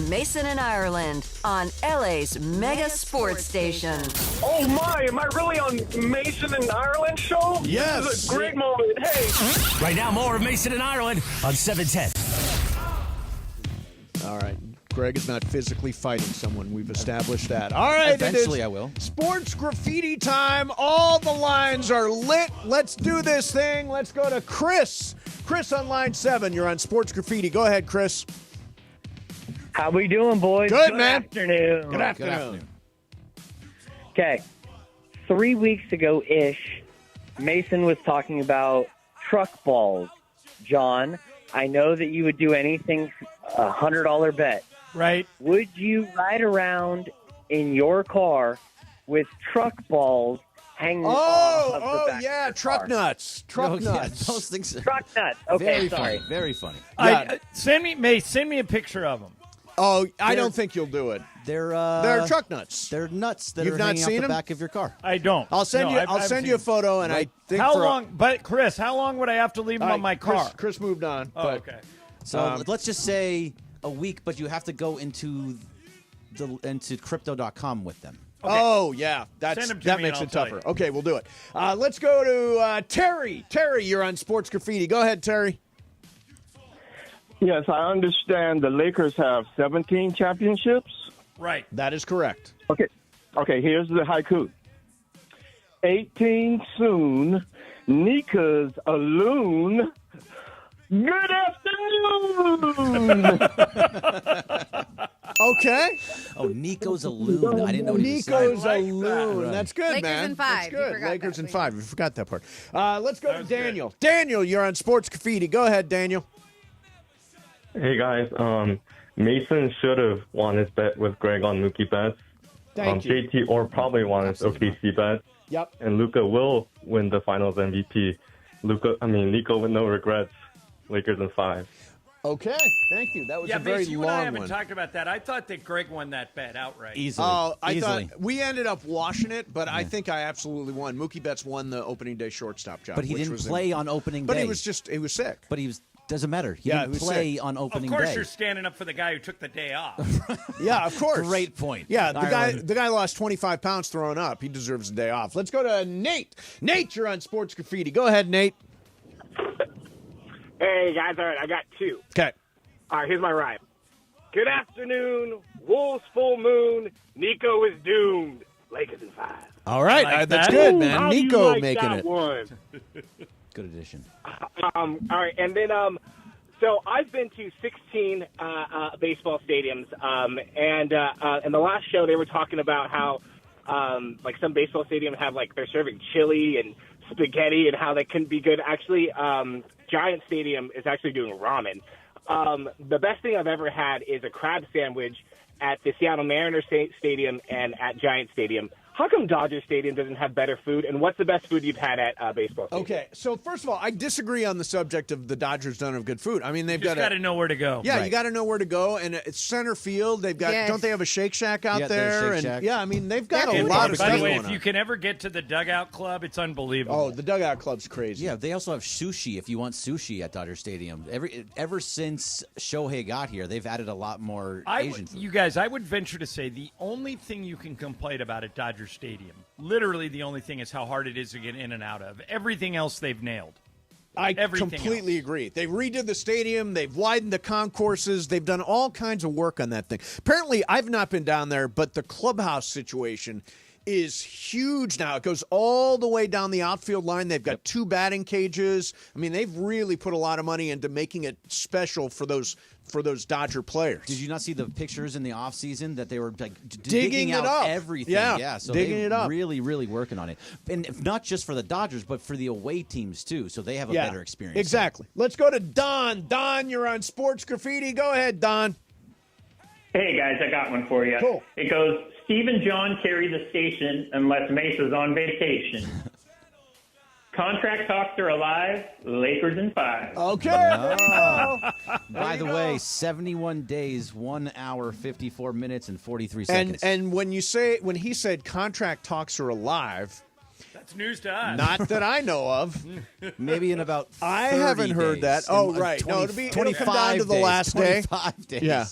Mason and Ireland on LA's mega sports station. Oh my, am I really on Mason and Ireland show? Yes. This is a great moment. Hey. Right now, more of Mason and Ireland on 710. All right. Greg is not physically fighting someone. We've established that. All right. Eventually I will. Sports graffiti time. All the lines are lit. Let's do this thing. Let's go to Chris. Chris on line 7. You're on Sports Graffiti. Go ahead, Chris. How we doing, boys? Good, man. Afternoon. Good afternoon. Okay. 3 weeks ago-ish, Mason was talking about truck balls. John, I know that you would do anything, $100 bet. Right. Would you ride around in your car with truck balls hanging off of the back yeah, of your truck car? nuts. Truck Yeah, nuts. those things. Truck nuts. Okay, Very sorry. funny. Very funny. Send me a picture of them. Oh, I don't think you'll do it. They're truck nuts. They're nuts that You've are not hanging seen out the them? back of your car. I don't. I'll send No, you. I've I'll send you a seen photo, and I think how for long? But Chris, how long would I have to leave them on my car? Chris moved on. Oh, but, okay. So let's just say a week, but you have to go into crypto.com with them. Okay. Oh, yeah. Send 'em to that me makes and it I'll tougher. tell you. Okay, we'll do it. Let's go to Terry. Terry, you're on Sports Graffiti. Go ahead, Terry. Yes, I understand the Lakers have 17 championships. Right. That is correct. Okay, here's the haiku. 18 soon, Nika's a loon. Good afternoon. Okay. Oh, Nico's a loon. I didn't know what he was saying. Nico's a loon. That's good, Lakers man. in 5. That's You good. forgot Lakers that, in but 5. We forgot that part. Let's go to Daniel. Daniel, you're on Sports Graffiti. Go ahead, Daniel. Hey, guys. Mason should have won his bet with Greg on Mookie Betts. Thank you. JT or probably won his OKC bet. Yep. And Luka will win the Finals MVP. Nico with no regrets. Lakers in 5. Okay. Thank you. That was Yeah, a very Mace, you and I long haven't one. talked about that. I thought that Greg won that bet outright. Easily. Oh, I Easily. thought we ended up washing it, but I think I absolutely won. Mookie Betts won the opening day shortstop job. But he which didn't was play on opening But day. he was sick. But doesn't matter. He Yeah, didn't he was play sick. on opening Of course, day. you're standing up for the guy who took the day off. Yeah, of course. Great point. Yeah, Ireland. the guy lost 25 pounds throwing up. He deserves a day off. Let's go to Nate. Nate, you're on Sports Graffiti. Go ahead, Nate. Hey, guys. All right, I got 2. Okay. All right, here's my rhyme. Good afternoon, Wolves full moon. Nico is doomed. Lakers in 5. All right, Like that's that? good, Ooh, man. how do you Nico like making that it. One? Good addition. All right, and then so I've been to 16 baseball stadiums, and in the last show they were talking about how like some baseball stadiums have like they're serving chili and spaghetti and how that couldn't be good. Actually, Giant Stadium is actually doing ramen. The best thing I've ever had is a crab sandwich at the Seattle Mariners Stadium and at Giant Stadium. How come Dodger Stadium doesn't have better food? And what's the best food you've had at baseball stadium? Okay, so first of all, I disagree on the subject of the Dodgers don't have good food. I mean, they've got to know where to go. Yeah, Right. you got to know where to go, and it's center field. They've got don't they have a Shake Shack out there? Shake Shack. Yeah, I mean they've got And a lot of by stuff the way, going if on. you can ever get to the Dugout Club, it's unbelievable. Oh, the Dugout Club's crazy. Yeah, they also have sushi if you want sushi at Dodger Stadium. Ever since Shohei got here, they've added a lot more Asian food. You guys, I would venture to say the only thing you can complain about at Dodger Stadium, literally the only thing, is how hard it is to get in and out of. Everything else they've nailed. I Everything completely agree. They redid the stadium. They've widened the concourses. They've done all kinds of work on that thing. Apparently, I've not been down there, but the clubhouse situation is huge now. It goes all the way down the outfield line. They've got 2 batting cages. I mean, they've really put a lot of money into making it special for those Dodger players. Did you not see the pictures in the offseason that they were like Digging it out up. everything? Yeah, So digging they it up. really, really working on it. And not just for the Dodgers, but for the away teams too. So they have a better experience. Exactly. Let's go to Don. Don, you're on Sports Graffiti. Go ahead, Don. Hey, guys, I got one for you. Cool. It goes, Steve and John carry the station unless Mesa's on vacation. Contract talks are alive. Lakers in 5. Okay. By the way, 71 days, 1 hour, 54 minutes, and 43 seconds. And when he said contract talks are alive, that's news to us. not that I know of. Maybe in about 30 I haven't heard days. that. Oh, In, right. 20, No, it'll come 25 down to the days, last day. 25 days. Yeah.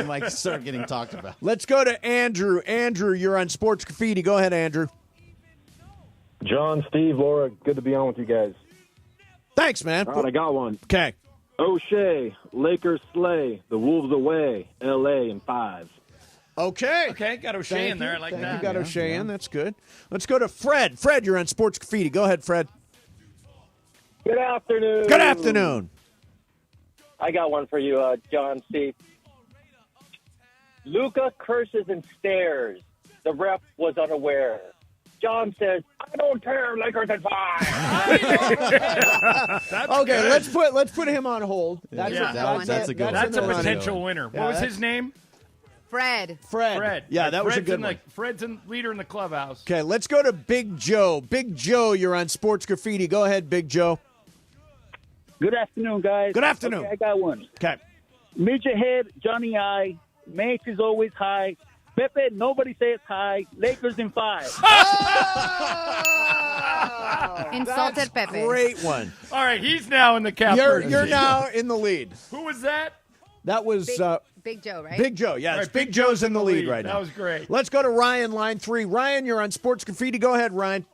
It might start getting talked about. Let's go to Andrew. Andrew, you're on Sports Graffiti. Go ahead, Andrew. John, Steve, Laura, good to be on with you guys. Thanks, man. All right, I got one. Okay. O'Shea, Lakers slay, the Wolves away, L.A. in 5. Okay. Okay, got O'Shea Thank in there. you. I like Thank that. You got O'Shea in. That's good. Let's go to Fred. Fred, you're on Sports Graffiti. Go ahead, Fred. Good afternoon. Good afternoon. I got one for you, John, Steve. Luca curses and stares. The ref was unaware. John says, I don't care, Lakers in 5. Okay, let's put him on hold. That's a good one. That's a potential winner. What was his name? Fred. Fred. Yeah, that was a good one. Fred's leader in the clubhouse. Okay, let's go to Big Joe. Big Joe, you're on Sports Graffiti. Go ahead, Big Joe. Good afternoon, guys. Good afternoon. Okay, I got one. Okay. Midget Head, Johnny I. Mace is always high. Pepe, nobody says hi. Lakers in 5. Insulted That's Pepe. Great one. All right, he's now in the cap. You're now in the lead. Who was that? That was Big Joe, right? Big Joe. Yeah, All it's right, Big Joe's in the lead right now. That was great. Let's go to Ryan, line 3. Ryan, you're on Sports Graffiti. Go ahead, Ryan.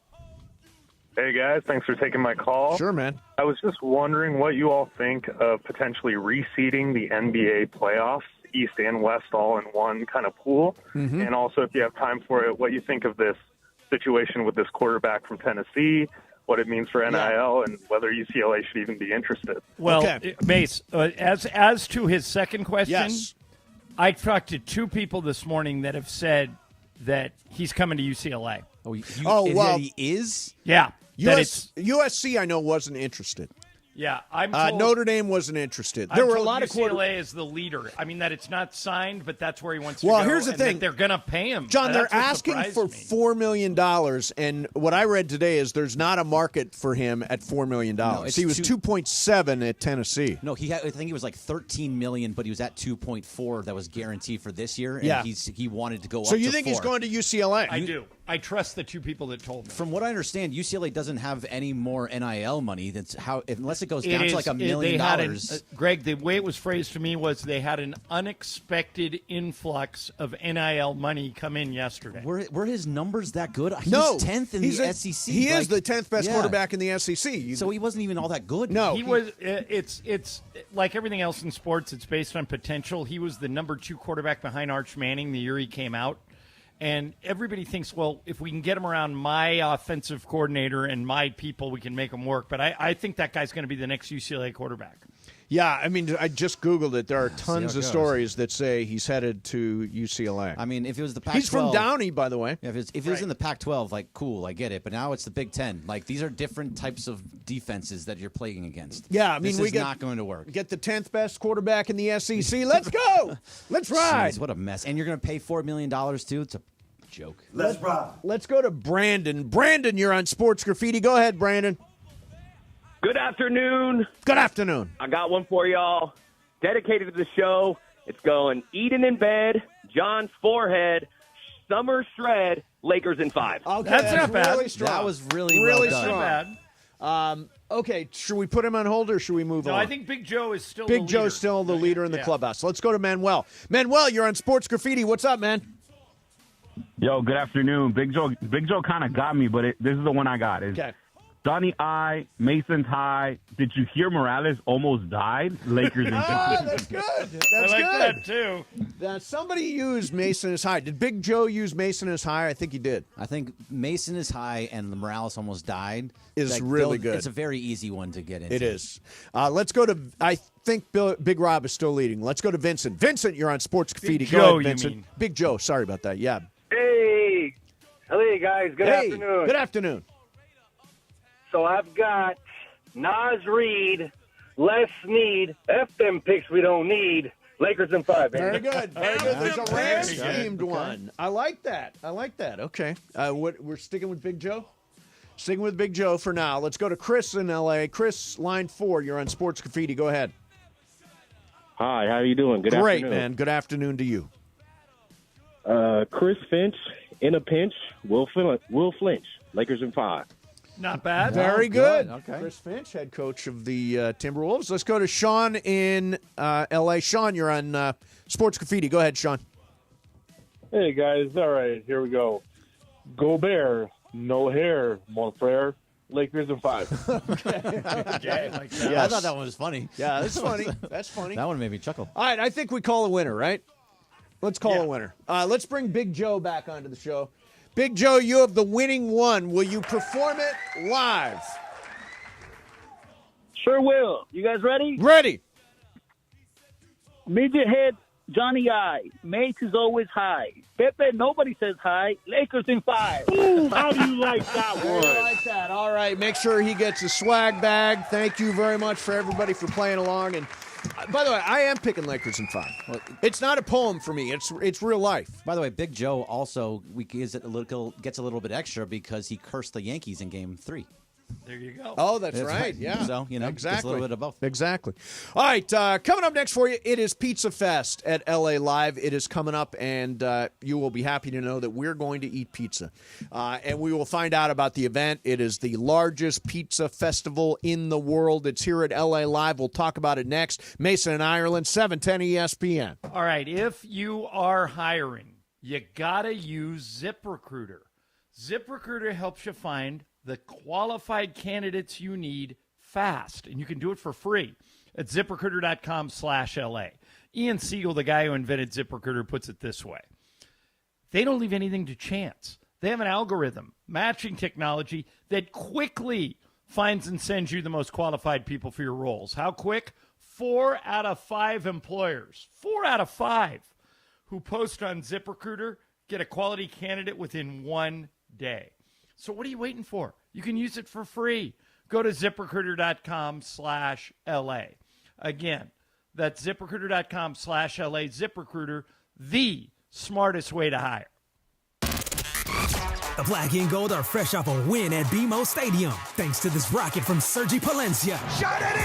Hey, guys, thanks for taking my call. Sure, man. I was just wondering what you all think of potentially reseeding the NBA playoffs, East and West, all in one kind of pool. Mhm. And also, if you have time for it, what you think of this situation with this quarterback from Tennessee, what it means for NIL, and whether UCLA should even be interested. Well, Mace, as to his second question, Yes. I talked to 2 people this morning that have said that he's coming to UCLA. He is? Yeah. USC, I know, wasn't interested. Yeah, I'm told, Notre Dame wasn't interested. There were a lot of UCLA is the leader. I mean, that it's not signed, but that's where he wants to Well, go. here's the and thing. that they're going to pay him. John, they're That's what asking surprised for me. $4 million, and what I read today is there's not a market for him at $4 million. it's He was 2.7 at Tennessee. No, I think he was like $13 million, but he was at 2.4 that was guaranteed for this year, and Yeah. he wanted to go So up you to think 4. he's going to UCLA? I do. I trust the 2 people that told me. From what I understand, UCLA doesn't have any more NIL money. That's how, unless it goes It down is- to like $1 they million. had Greg, the way it was phrased to me was they had an unexpected influx of NIL money come in yesterday. Were his numbers that good? He's No, 10th in he's the a- SEC. He is like- the 10th best yeah. quarterback in the SEC. So he wasn't even all that good. No, he was. It's like everything else in sports. It's based on potential. He was the number 2 quarterback behind Arch Manning the year he came out, and everybody thinks, well, if we can get him around my offensive coordinator and my people, we can make him work. But I think that guy's going to be the next UCLA quarterback. Yeah, I mean, I just Googled it. There are tons of goes. stories that say he's headed to UCLA. I mean, if it was the Pac-12, he's from Downey, by the way. Yeah, if it was in the Pac-12, like, cool, I get it. But now it's the Big Ten. Like, these are different types of defenses that you're playing against. Yeah, I mean, this is not going to work. Get the 10th best quarterback in the SEC. Let's go. Let's ride. Jeez, what a mess. And you're going to pay $4 million, too? It's a joke. Let's go to Brandon. Brandon, you're on Sports Graffiti. Go ahead, Brandon. Good afternoon. Good afternoon. I got one for y'all. Dedicated to the show. It's going Eden in bed, John's forehead, Summer shred, Lakers in 5. Okay, That's not bad. Really strong. That was really really well done. strong. Not bad. Okay, should we put him on hold or should we move No, on? I think Big Joe is still Big the Joe's leader. still the leader in the Yeah. clubhouse. Let's go to Manuel. Manuel, you're on Sports Graffiti. What's up, man? Yo, good afternoon. Big Joe kind of got me, but this is the one I got. Okay. Donnie I, Mason's high. Did you hear Morales almost died? Lakers in 5. That's good. That's I like good. that, too. Somebody used Mason as high. Did Big Joe use Mason as high? I think he did. I think Mason is high and Morales almost died. Is really good. It's a very easy one to get into. It is. Let's go to, I think Big Rob is still leading. Let's go to Vincent. Vincent, you're on Sports Graffiti. Big Go Joe, ahead, you Vincent. mean. Big Joe. Sorry about that. Yeah. Hey, hello, guys. Good Hey, afternoon. Good afternoon. So I've got Nas Reed, Les Snead, F them picks we don't need, Lakers in 5. Baby. Very good. Very good. There's a Rams Very good. themed one. I like that. Okay. We're sticking with Big Joe? Sticking with Big Joe for now. Let's go to Chris in L.A. Chris, line 4. You're on Sports Graffiti. Go ahead. Hi, how you doing? Good Great, afternoon. man. Good afternoon to you. Chris Finch, in a pinch, Will Flinch, Lakers in 5. Not bad. Very good. Okay. Chris Finch, head coach of the Timberwolves. Let's go to Sean in L.A. Sean, you're on Sports Graffiti. Go ahead, Sean. Hey, guys. All right, here we go. Gobert, no hair, mon frere, Lakers in 5. Okay, like that. I thought that one was funny. Yeah, that's funny. That's funny. That one made me chuckle. All right, I think we call a winner, right? Let's call a winner. Let's bring Big Joe back onto the show. Big Joe, you have the winning one. Will you perform it live? Sure will. You guys ready? Ready. Midget head, Johnny I. Mate is always high. Pepe, nobody says hi. Lakers in 5. Ooh, how do you like that one? I like that. All right, make sure he gets a swag bag. Thank you very much for everybody for playing along. And by the way, I am picking Lakers in 5. Well, it's not a poem for me. It's real life. By the way, Big Joe also gets a little bit extra because he cursed the Yankees in Game 3. There you go. Oh, that's right. Yeah. So, exactly. It's a little bit of both. Exactly. All right. Coming up next for you, it is Pizza Fest at LA Live. It is coming up, and you will be happy to know that we're going to eat pizza. And we will find out about the event. It is the largest pizza festival in the world. It's here at LA Live. We'll talk about it next. Mason and Ireland, 710 ESPN. All right, if you are hiring, you got to use ZipRecruiter. ZipRecruiter helps you find the qualified candidates you need fast, and you can do it for free at ZipRecruiter.com/LA. Ian Siegel, the guy who invented ZipRecruiter, puts it this way. They don't leave anything to chance. They have an algorithm, matching technology that quickly finds and sends you the most qualified people for your roles. How quick? 4 out of 5 employers, 4 out of 5 who post on ZipRecruiter get a quality candidate within 1 day. So what are you waiting for? You can use it for free. Go to ZipRecruiter.com/LA. Again, that's ZipRecruiter.com/LA. ZipRecruiter, the smartest way to hire. The black and gold are fresh off a win at BMO Stadium, thanks to this rocket from Sergi Palencia. Shot it in!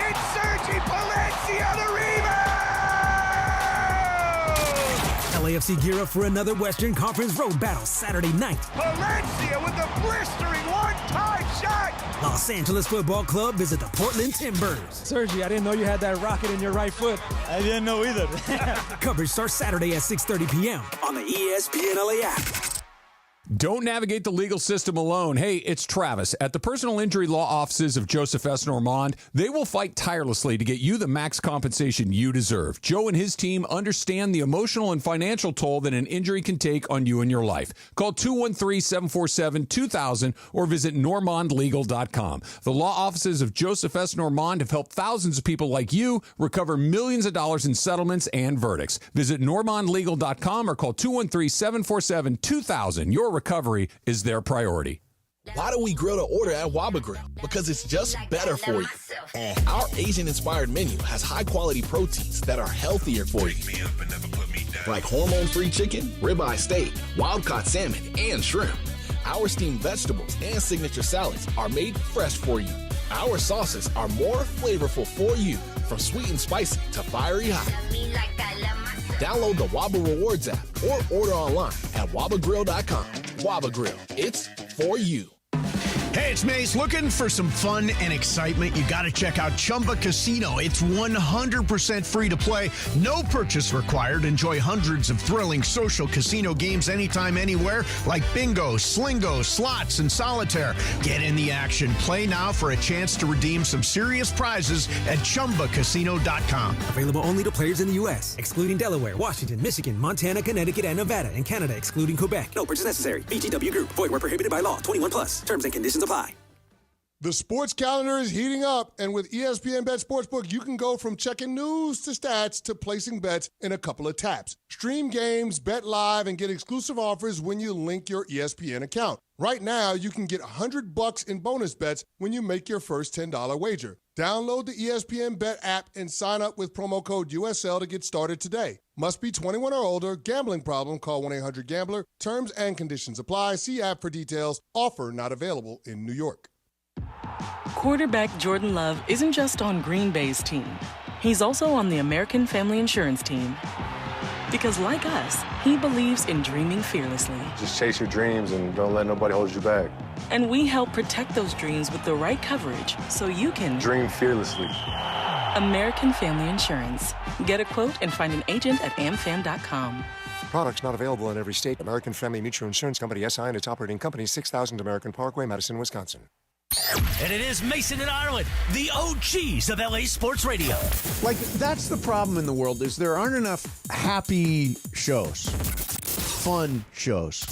It's Sergi Palencia, the rebound! LAFC gear up for another Western Conference road battle Saturday night. Palencia with a blistering one-time shot! Los Angeles Football Club visit the Portland Timbers. Sergi, I didn't know you had that rocket in your right foot. I didn't know either. Coverage starts Saturday at 6:30 p.m. on the ESPN LA app. Don't navigate the legal system alone. Hey, it's Travis. At the personal injury law offices of Joseph S. Normand, they will fight tirelessly to get you the max compensation you deserve. Joe and his team understand the emotional and financial toll that an injury can take on you and your life. Call 213-747-2000 or visit normandlegal.com. The law offices of Joseph S. Normand have helped thousands of people like you recover millions of dollars in settlements and verdicts. Visit normandlegal.com or call 213-747-2000. Your recovery is their priority. Why do we grill to order at Waba Grill? Because it's just better for you. Our Asian-inspired menu has high-quality proteins that are healthier for you. Like hormone-free chicken, ribeye steak, wild-caught salmon, and shrimp. Our steamed vegetables and signature salads are made fresh for you. Our sauces are more flavorful for you, from sweet and spicy to fiery hot. Download the Waba Rewards app or order online at wabagrill.com. Waba Grill, it's for you. Hey, it's Mace. Looking for some fun and excitement? You got to check out Chumba Casino. It's 100% free to play. No purchase required. Enjoy hundreds of thrilling social casino games anytime, anywhere, like bingo, slingo, slots, and solitaire. Get in the action. Play now for a chance to redeem some serious prizes at ChumbaCasino.com. Available only to players in the U.S., excluding Delaware, Washington, Michigan, Montana, Connecticut, and Nevada, and Canada, excluding Quebec. No purchase necessary. VGW Group. Void where prohibited by law. 21 plus. Terms and conditions apply. The sports calendar is heating up, and with ESPN Bet Sportsbook, you can go from checking news to stats to placing bets in a couple of taps. Stream games, bet live, and get exclusive offers when you link your ESPN account. Right now, you can get $100 in bonus bets when you make your first $10 wager. Download the ESPN Bet app and sign up with promo code USL to get started today. Must be 21 or older. Gambling problem? Call 1-800-GAMBLER. Terms and conditions apply. See app for details. Offer not available in New York. Quarterback Jordan Love isn't just on Green Bay's team. He's also on the American Family Insurance team. Because like us, he believes in dreaming fearlessly. Just chase your dreams and don't let nobody hold you back. And we help protect those dreams with the right coverage so you can dream fearlessly. American Family Insurance. Get a quote and find an agent at amfam.com. Products not available in every state. American Family Mutual Insurance Company, SI, and its operating company, 6000 American Parkway, Madison, Wisconsin. And it is Mason and Ireland, the OGs of LA Sports Radio. Like, that's the problem in the world, is there aren't enough happy shows, fun shows.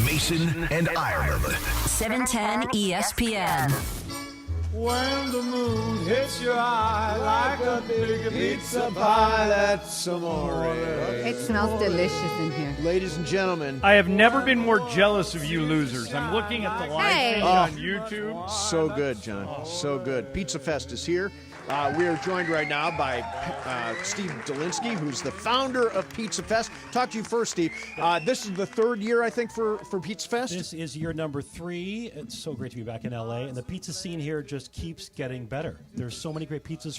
Mason and Ireland. 710 ESPN. When the moon hits your eye like a big pizza pie, that's amore. It smells delicious in here. Ladies and gentlemen, I have never been more jealous of you losers. I'm looking at the live feed on YouTube. So good, John. So good. Pizza Fest is here. We are joined right now by Steve Dolinsky, who's the founder of Pizza Fest. Talk to you first, Steve. This is the third year, I think, for Pizza Fest. This is year number 3. It's so great to be back in LA, and the pizza scene here just keeps getting better. There's so many great pizzas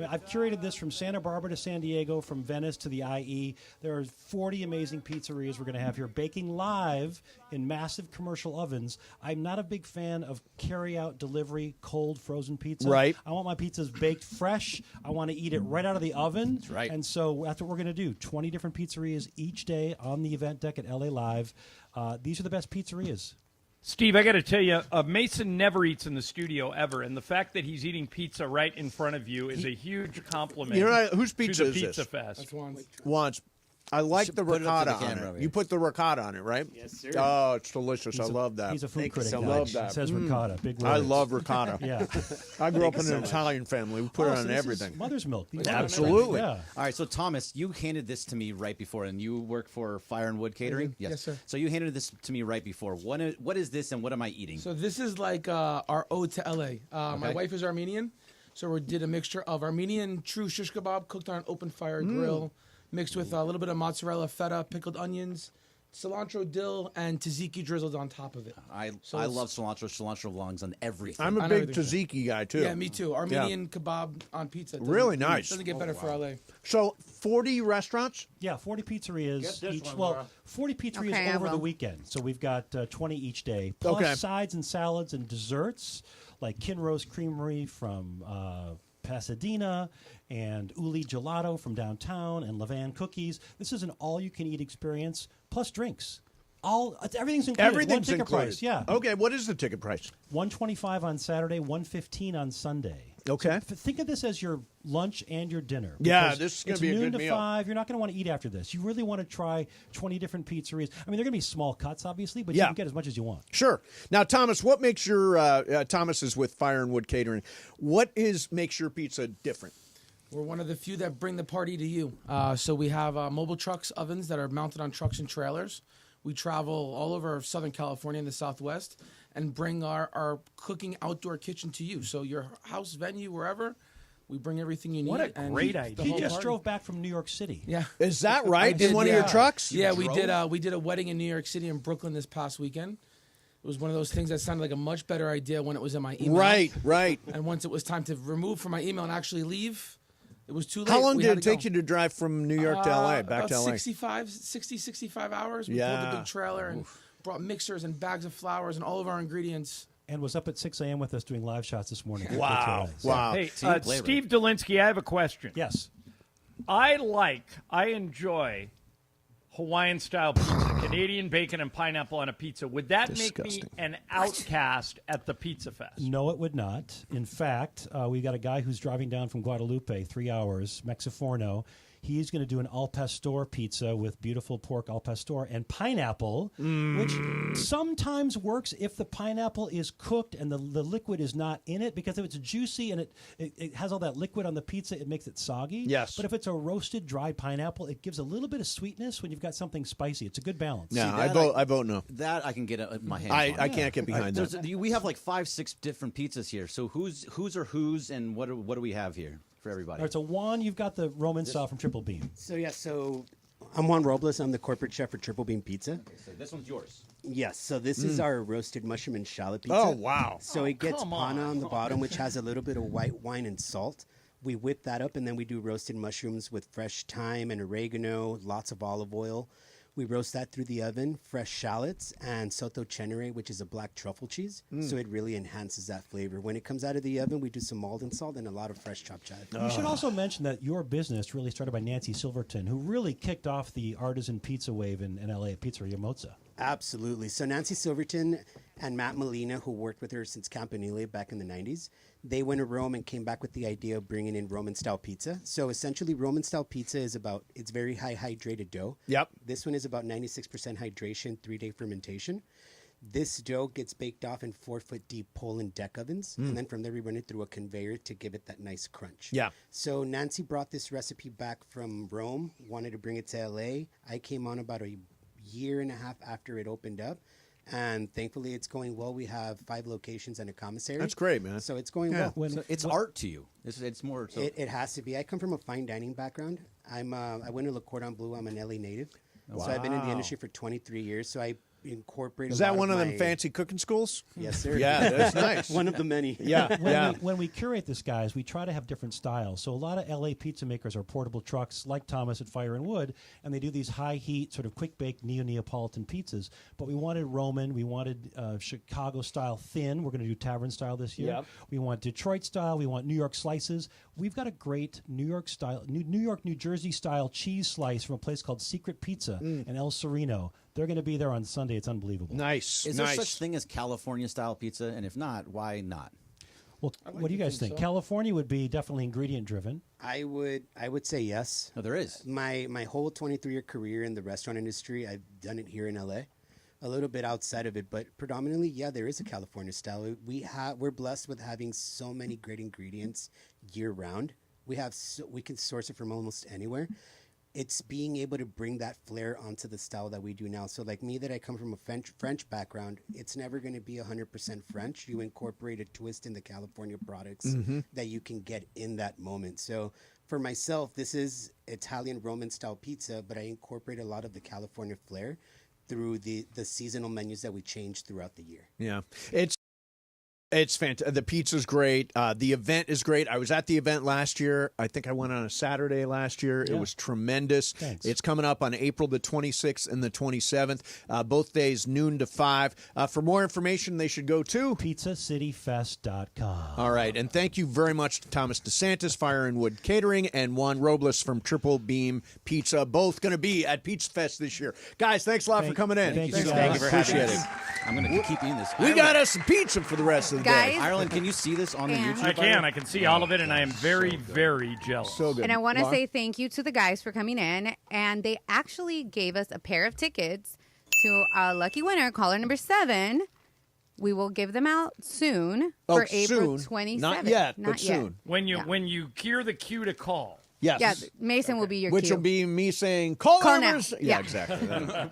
I've curated this from Santa Barbara to San Diego, from Venice to the IE. There are 40 amazing pizzerias we're going to have here, baking live in massive commercial ovens. I'm not a big fan of carry-out delivery cold frozen pizza. Right. I want my pizzas baked fresh. I want to eat it right out of the oven. That's right. And so that's what we're going to do. 20 different pizzerias each day on the event deck at LA Live. These are the best pizzerias. Steve, I got to tell you, Mason never eats in the studio ever, and the fact that he's eating pizza right in front of you is a huge compliment. You know, whose to pizza the is Pizza this? Fest. That's Juan's. I like the ricotta on it. You put the ricotta on it, right? Yes, sir. Oh, it's delicious. I love that. He's a food critic. I love that. It says ricotta. Big words. I love ricotta. Yeah. I grew up in an Italian family. We put it on this everything. is mother's milk. These are Absolutely. Yeah. All right, so Thomas, you handed this to me right before, and you work for Fire and Wood Catering? Yes, sir. So you handed this to me right before. What is this, and what am I eating? So this is like our ode to LA. My wife is Armenian, so we did a mixture of Armenian true shish kebab cooked on an open fire grill, mixed with a little bit of mozzarella, feta, pickled onions, cilantro, dill, and tzatziki drizzled on top of it. I love cilantro. Cilantro belongs on everything. I'm a big tzatziki guy, too. Yeah, me too. Armenian kebab on pizza. Really nice. Doesn't get better for LA. So 40 restaurants? Yeah, 40 pizzerias each. one, Well, Laura. 40 pizzerias Okay, I over the will. weekend. So we've got 20 each day, plus Okay. sides and salads and desserts like Kinro's Creamery from Pasadena and Uli Gelato from downtown and Levan Cookies. This is an all-you-can-eat experience plus drinks. Everything's included. Everything's One ticket included. price. Yeah. Okay, what is the ticket price? $125 on Saturday, $115 on Sunday. Okay. So think of this as your lunch and your dinner. Yeah, because this is gonna it's be a noon good to meal. 5. You're not going to want to eat after this. You really want to try 20 different pizzerias. I mean, they're going to be small cuts, obviously, but you Yeah. can get as much as you want. Sure. Now, Thomas, what makes your Thomas is with Fire and Wood Catering? Makes your pizza different? We're one of the few that bring the party to you. So we have mobile trucks, ovens that are mounted on trucks and trailers. We travel all over Southern California and the Southwest and bring our cooking outdoor kitchen to you. So your house, venue, wherever, we bring everything you need. What a great idea. He just drove back from New York City. Yeah. Is that I right? did, In one of your trucks? Yeah, we did. We did a wedding in New York City and Brooklyn this past weekend. It was one of those things that sounded like a much better idea when it was in my email. Right. And once it was time to remove from my email and actually leave, it was too late. How long We did had it to take go. you to drive from New York to L.A., back About to L.A.? 65 hours. We pulled Yeah. the big trailer and brought mixers and bags of flours and all of our ingredients. And was up at 6 a.m. with us doing live shots this morning. Wow. Hey, Steve Dolinsky, I have a question. Yes. I enjoy Hawaiian-style pizza, Canadian bacon and pineapple on a pizza. Would that make me an outcast at the Pizza Fest? No, it would not. In fact, we got a guy who's driving down from Guadalupe, 3 hours, Mexiforno. He's going to do an al pastor pizza with beautiful pork al pastor and pineapple, which sometimes works if the pineapple is cooked and the liquid is not in it, because if it's juicy and it has all that liquid on the pizza, it makes it soggy. Yes. But if it's a roasted, dry pineapple, it gives a little bit of sweetness when you've got something spicy. It's a good balance. No, I vote no. That I can get my hands on. I can't get behind that. We have like 5-6 different pizzas here. So who's and what do we have here for everybody? All right, so Juan, you've got the Roman style from Triple Beam. So I'm Juan Robles. I'm the corporate chef for Triple Beam Pizza. Okay, so this one's yours. Yes, so this is our roasted mushroom and shallot pizza. Oh, wow. So it gets pana on the bottom, which has a little bit of white wine and salt. We whip that up, and then we do roasted mushrooms with fresh thyme and oregano, lots of olive oil. We roast that through the oven, fresh shallots, and soto cenere, which is a black truffle cheese. So it really enhances that flavor. When it comes out of the oven, we do some Malden salt and a lot of fresh chopped chive. You should also mention that your business really started by Nancy Silverton, who really kicked off the artisan pizza wave in LA at Pizzeria Mozza. Absolutely. So Nancy Silverton and Matt Molina, who worked with her since Campanile back in the 90s, they went to Rome and came back with the idea of bringing in Roman-style pizza. So essentially, Roman-style pizza is it's very high hydrated dough. Yep. This one is about 96% hydration, 3-day fermentation. This dough gets baked off in 4-foot deep Poland deck ovens, and then from there we run it through a conveyor to give it that nice crunch. Yeah. So Nancy brought this recipe back from Rome, wanted to bring it to LA. I came on about a year and a half after it opened up, and thankfully it's going well. We have 5 locations and a commissary. That's great, man. So it's going well. So it's art to you. It's more. So. It has to be. I come from a fine dining background. I went to Le Cordon Bleu. I'm an LA native. So I've been in the industry for 23 years. So I incorporate. Is that one of them fancy cooking schools? Yes, sir. Yeah, that's nice. One of the many. Yeah, When we curate this, guys, we try to have different styles. So a lot of LA pizza makers are portable trucks like Thomas at Fire and Wood, and they do these high heat, sort of quick bake Neapolitan pizzas. But we wanted Roman, we wanted Chicago style thin. We're going to do tavern style this year. Yep. We want Detroit style. We want New York slices. We've got a great New York style, New Jersey style cheese slice from a place called Secret Pizza in El Sereno. They're going to be there on Sunday. It's unbelievable. Nice. Is there such thing as California style pizza? And if not, why not? Well, what do you guys think? So. California would be definitely ingredient driven. I would say yes. No, there is. My whole 23-year career in the restaurant industry, I've done it here in LA. A little bit outside of it, but predominantly, yeah, there is a California style. We're blessed with having so many great ingredients year round. We can source it from almost anywhere. It's being able to bring that flair onto the style that we do now. So like me, that I come from a French background, it's never going to be 100% French. You incorporate a twist in the California products that you can get in that moment. So for myself, this is Italian Roman style pizza, but I incorporate a lot of the California flair through the seasonal menus that we change throughout the year. Yeah. It's fantastic. The pizza's great. The event is great. I was at the event last year. I think I went on a Saturday last year. It was tremendous. Thanks. It's coming up on April the 26th and the 27th, both days noon to 5. For more information, they should go to pizzacityfest.com. All right, and thank you very much to Thomas DeSantis, Fire and Wood Catering, and Juan Robles from Triple Beam Pizza, both going to be at Pizza Fest this year. Guys, thanks a lot for coming in. Thank you so Thank much. you for having Appreciate us. it. I'm going to keep eating this. We got us some pizza for the rest of the Guys, day. Ireland, can you see this on the and- YouTube? I can see all of it, and I am very, very jealous. So good. And I want to Laura? say thank you to the guys for coming in. And they actually gave us a pair of tickets to our lucky winner, caller number 7. We will give them out soon for April 27th. Not yet, but soon. When you hear the cue to call. Yes. Yeah, Mason will be your Which cue. will be me saying, call Call numbers. now. Yeah, Yeah. exactly.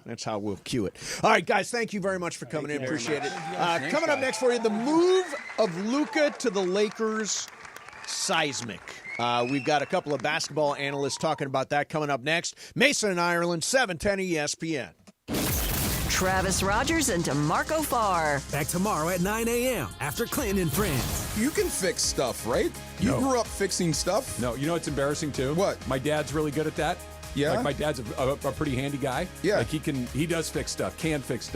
That's how we'll cue it. All right, guys, thank you very much for coming in. Appreciate it. Coming up next for you, the move of Luka to the Lakers, seismic. We've got a couple of basketball analysts talking about that coming up next. Mason and Ireland, 710 ESPN. Travis Rogers and DeMarco Farr. Back tomorrow at 9 a.m. after Clinton and Friends. You can fix stuff, right? You grew up fixing stuff? No, you know what's embarrassing too? What? My dad's really good at that. Yeah? Like my dad's a pretty handy guy. Yeah. Like he does fix stuff, can fix stuff.